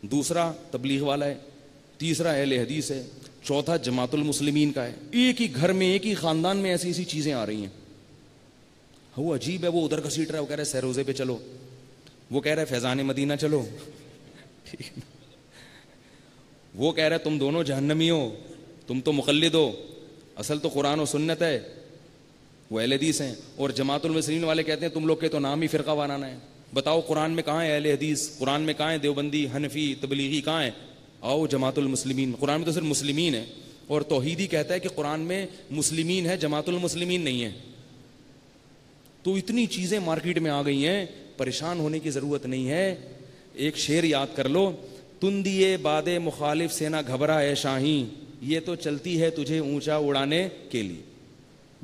دوسرا تبلیغ والا ہے, تیسرا اہل حدیث ہے, چوتھا جماعت المسلمین کا ہے. ایک ہی گھر میں ایک ہی خاندان میں ایسی ایسی چیزیں آ رہی ہیں. وہ عجیب ہے, وہ ادھر گھسیٹ رہا ہے, وہ کہہ رہا ہے سیروزے پہ چلو, وہ کہہ رہا ہے فیضان مدینہ چلو, وہ کہہ رہا ہے تم دونوں جہنمی ہو, تم تو مقلد ہو, اصل تو قرآن و سنت ہے, وہ اہل حدیث ہیں. اور جماعت المسلمین والے کہتے ہیں تم لوگ کے تو نام ہی فرقہ وارانہ ہے. بتاؤ قرآن میں کہاں ہے اہل حدیث, قرآن میں کہاں ہے دیوبندی, حنفی, تبلیغی, کہاں ہے؟ آؤ جماعت المسلمین. قرآن میں تو صرف مسلمین ہے, اور توحیدی کہتا ہے کہ قرآن میں مسلمین ہے, جماعت المسلمین نہیں ہے. تو اتنی چیزیں مارکیٹ میں آ گئی ہیں, پریشان ہونے کی ضرورت نہیں ہے. ایک شعر یاد کر لو, تندیے باد مخالف سے نہ گھبرا اے شاہین, یہ تو چلتی ہے تجھے اونچا اڑانے کے لیے.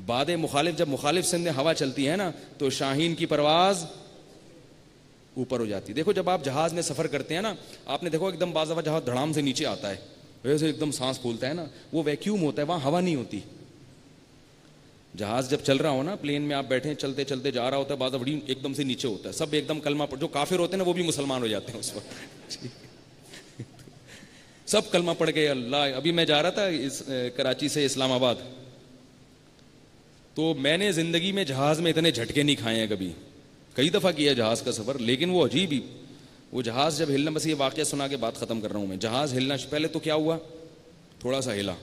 باد مخالف, جب مخالف سے ہوا چلتی ہے نا تو شاہین کی پرواز اوپر ہو جاتی ہے. دیکھو جب آپ جہاز میں سفر کرتے ہیں نا, آپ نے دیکھو ایک دم بعض دفعہ جہاز دھڑام سے نیچے آتا ہے, ویسے ایک دم سانس پھولتا ہے نا, وہ ویکیوم ہوتا ہے, وہاں ہوا نہیں ہوتی. جہاز جب چل رہا ہو نا, پلین میں آپ بیٹھے چلتے چلتے جا رہا ہوتا ہے, بعض بڑی ایک دم سے نیچے ہوتا ہے, سب ایک دم کلمہ پڑھ, جو کافر ہوتے ہیں نا وہ بھی مسلمان ہو جاتے ہیں اس وقت. سب کلمہ پڑھ گئے اللہ. ابھی میں جا رہا تھا کراچی سے اسلام آباد, تو میں نے زندگی میں جہاز میں اتنے جھٹکے نہیں کھائے ہیں کبھی, کئی دفعہ کیا جہاز کا سفر, لیکن وہ عجیب ہی, وہ جہاز جب ہلنا, بس یہ واقعہ سنا کے بات ختم کر رہا ہوں میں. جہاز ہلنا پہلے تو کیا ہوا, تھوڑا سا ہلا,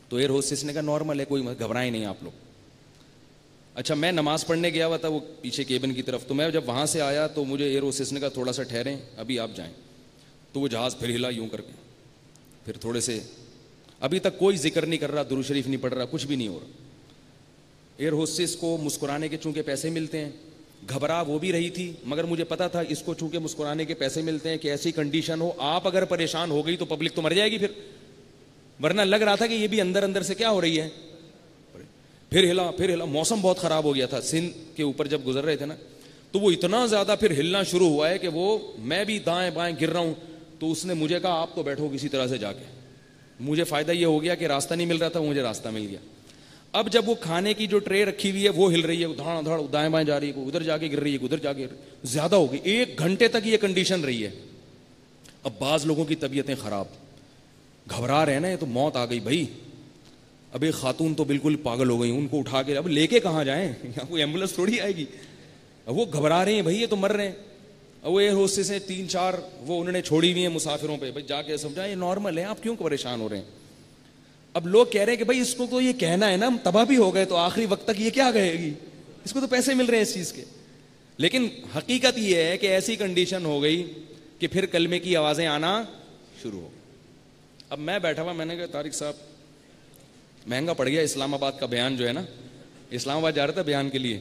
تو ایئر ہوسٹس نے کہا نارمل ہے, کوئی گھبرائے نہیں آپ لوگ. اچھا میں نماز پڑھنے گیا ہوا تھا وہ پیچھے کیبن کی طرف, تو میں جب وہاں سے آیا تو مجھے ایئر ہوسٹس نے کہا تھوڑا سا ٹھہریں, ابھی آپ جائیں. تو وہ جہاز پھر ہلا یوں کر کے, پھر تھوڑے سے, ابھی تک کوئی ذکر نہیں کر رہا, درود شریف نہیں پڑھ رہا, کچھ بھی نہیں ہو رہا. ایئر ہوسٹس کو مسکرانے کے چونکہ پیسے ملتے ہیں, گھبرا وہ بھی رہی تھی, مگر مجھے پتا تھا اس کو چونکہ مسکرانے کے پیسے ملتے ہیں کہ ایسی کنڈیشن ہو, آپ اگر پریشان ہو گئی تو پبلک تو مر جائے گی پھر, ورنہ لگ رہا تھا کہ یہ بھی اندر اندر سے کیا ہو رہی ہے. پھر ہلا, موسم بہت خراب ہو گیا تھا, سندھ کے اوپر جب گزر رہے تھے نا, تو وہ اتنا زیادہ پھر ہلنا شروع ہوا ہے کہ وہ, میں بھی دائیں بائیں گر رہا ہوں. تو اس نے مجھے کہا آپ تو بیٹھو کسی طرح سے جا کے. مجھے فائدہ یہ ہو گیا کہ راستہ نہیں مل رہا تھا, مجھے راستہ مل گیا. اب جب وہ کھانے کی جو ٹرے رکھی ہوئی ہے وہ ہل رہی ہے, دھڑ دھڑ دائیں بائیں جا رہی ہے, ادھر جا کے گر رہی ہے, ادھر جا کے زیادہ ہو گئی. 1 گھنٹے تک یہ کنڈیشن رہی ہے. اب بعض لوگوں کی طبیعتیں خراب, گھبرا رہے ہیں نا, یہ تو موت آ گئی بھائی. اب ایک خاتون تو بالکل پاگل ہو گئی, ان کو اٹھا کے اب لے کے کہاں جائیں, یہاں کوئی ایمبولینس تھوڑی آئے گی. اب وہ گھبرا رہے ہیں بھائی, یہ تو مر رہے ہیں. اب وہ ایئر ہوسٹس سے 3-4 وہ انہوں نے چھوڑی ہوئی ہیں مسافروں پہ, بھائی جا کے سمجھا یہ نارمل ہے, آپ کیوں پریشان ہو رہے ہیں. اب لوگ کہہ رہے ہیں کہ بھائی اس کو تو یہ کہنا ہے نا ہم تباہ بھی ہو گئے, تو آخری وقت تک یہ کیا کہے گی, اس کو تو پیسے مل رہے ہیں اس چیز کے. لیکن حقیقت یہ ہے کہ ایسی کنڈیشن ہو گئی کہ پھر کلمے کی آوازیں آنا شروع ہو. اب میں بیٹھا ہوا, میں نے کہا طارق صاحب مہنگا پڑ گیا اسلام آباد کا بیان جو ہے نا, اسلام آباد جا رہا تھا بیان کے لیے,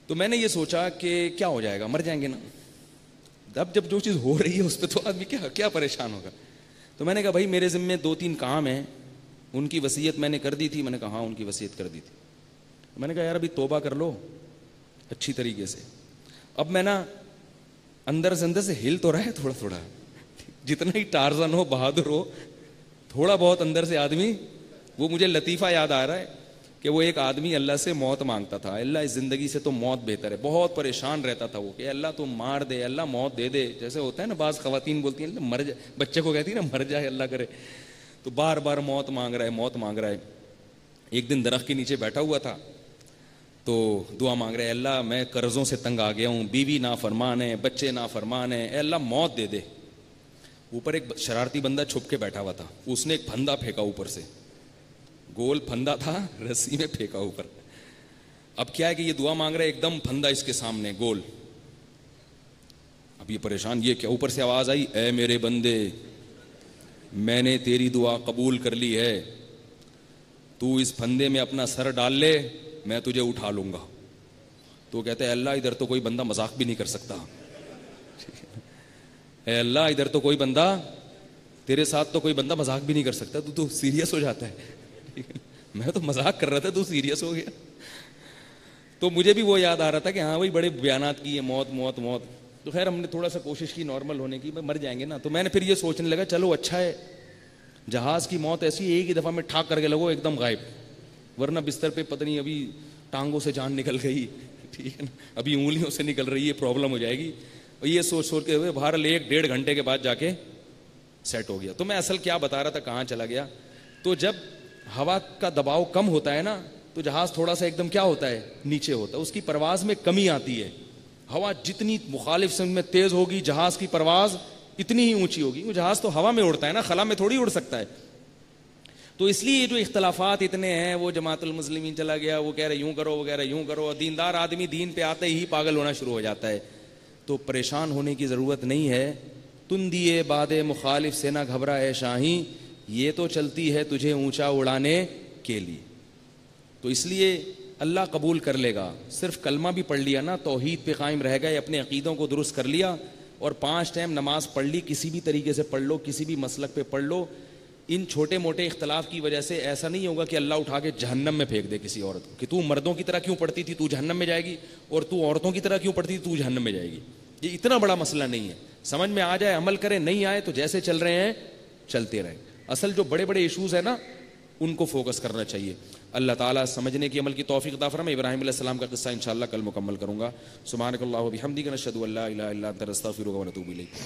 تو میں نے یہ سوچا کہ کیا ہو جائے گا, مر جائیں گے نا. اب جب جو چیز ہو رہی ہے اس پہ تو آدمی کیا پریشان ہوگا. تو میں نے کہا بھائی میرے ذمے 2-3 کام ہیں, ان کی وصیت میں نے کر دی تھی. میں نے کہا ہاں ان کی وصیت کر دی تھی. میں نے کہا یار ابھی توبہ کر لو اچھی طریقے سے. اب میں نا اندر سے ہل تو رہا ہے تھوڑا تھوڑا, جتنا ہی ٹارزن ہو, بہادر ہو, تھوڑا بہت اندر سے آدمی, وہ مجھے لطیفہ یاد آ رہا ہے کہ وہ ایک آدمی اللہ سے موت مانگتا تھا, اللہ اس زندگی سے تو موت بہتر ہے. بہت پریشان رہتا تھا وہ کہ اللہ تو مار دے, اللہ موت دے دے. جیسے ہوتا ہے نا بعض خواتین بولتی ہیں مر جائے, بچے کو کہتی ہے نا مر جائے اللہ کرے, تو بار بار موت مانگ رہا ہے, موت مانگ رہا ہے. ایک دن درخت کے نیچے بیٹھا ہوا تھا تو دعا مانگ رہا ہے, اللہ میں قرضوں سے تنگ آ گیا ہوں, بیوی نافرمان ہے, بچے نافرمان ہیں, اے اللہ موت دے دے. اوپر ایک شرارتی بندہ چھپ کے بیٹھا ہوا تھا, اس نے ایک پھندا پھینکا اوپر سے, گول پھندا تھا, رسی میں پھینکا اوپر. اب کیا ہے کہ یہ دعا مانگ رہا ہے, ایک دم پھندا اس کے سامنے گول. اب یہ پریشان, یہ کیا, اوپر سے آواز آئی, اے میرے بندے میں نے تیری دعا قبول کر لی ہے, تو اس پھندے میں اپنا سر ڈال لے, میں تجھے اٹھا لوں گا. تو کہتے ہیں اللہ ادھر تو کوئی بندہ مذاق بھی نہیں کر سکتا, اے اللہ ادھر تو کوئی بندہ, تیرے ساتھ تو کوئی بندہ مذاق بھی نہیں کر سکتا, تو سیریس ہو جاتا ہے. میں تو مذاق کر رہا تھا, تو سیریس ہو گیا. تو مجھے بھی وہ یاد آ رہا تھا کہ ہاں بھائی بڑے بیانات کیے, موت موت موت. تو خیر ہم نے تھوڑا سا کوشش کی نارمل ہونے کی, مر جائیں گے نا. تو میں نے پھر یہ سوچنے لگا چلو اچھا ہے جہاز کی موت ایسی ایک ہی دفعہ میں ٹھاک کر کے لگو ایک دم غائب, ورنہ بستر پہ پتہ نہیں ابھی ٹانگوں سے جان نکل گئی, ٹھیک ہے نا, ابھی انگلیوں سے نکل رہی ہے, پرابلم ہو جائے گی. اور یہ سوچ کے ہوئے بہرحال 1-1.5 گھنٹے کے بعد جا کے سیٹ ہو گیا. تو میں اصل کیا بتا رہا تھا, کہاں چلا گیا. تو جب ہوا کا دباؤ کم ہوتا ہے نا تو جہاز تھوڑا سا ایک دم کیا ہوتا ہے, نیچے ہوتا ہے, اس کی پرواز میں کمی آتی ہے. ہوا جتنی مخالف سمت میں تیز ہوگی جہاز کی پرواز اتنی ہی اونچی ہوگی. وہ جہاز تو ہوا میں اڑتا ہے نا, خلا میں تھوڑی اڑ سکتا ہے. تو اس لیے جو اختلافات اتنے ہیں, وہ جماعت المسلمین چلا گیا, وہ کہہ رہے یوں کرو, وہ کہہ رہے یوں کرو, دیندار آدمی دین پہ آتے ہی پاگل ہونا شروع ہو جاتا ہے. تو پریشان ہونے کی ضرورت نہیں ہے. تندیے باد مخالف سے نہ گھبرا اے شاہی, یہ تو چلتی ہے تجھے اونچا اڑانے کے لیے. تو اس لیے اللہ قبول کر لے گا. صرف کلمہ بھی پڑھ لیا نا, توحید پہ قائم رہ گئے, اپنے عقیدوں کو درست کر لیا, اور 5 ٹائم نماز پڑھ لی, کسی بھی طریقے سے پڑھ لو, کسی بھی مسلک پہ پڑھ لو. ان چھوٹے موٹے اختلاف کی وجہ سے ایسا نہیں ہوگا کہ اللہ اٹھا کے جہنم میں پھینک دے کسی عورت کو, کہ تو مردوں کی طرح کیوں پڑھتی تھی, تو جہنم میں جائے گی, اور تو عورتوں کی طرح کیوں پڑھتی تھی, تو جہنم میں جائے گی. یہ اتنا بڑا مسئلہ نہیں ہے. سمجھ میں آ جائے عمل کریں, نہیں آئے تو جیسے چل رہے ہیں چلتے رہیں. اصل جو بڑے بڑے ایشوز ہیں نا, ان کو فوکس کرنا چاہیے. اللہ تعالیٰ سمجھنے کی عمل کی توفیق عطا فرمائے. ابراہیم علیہ السلام کا قصہ انشاءاللہ کل مکمل کروں گا. سبحانک اللہم و بحمدک نشہد ان لا الہ الا انت نستغفرک و نتوب الیک.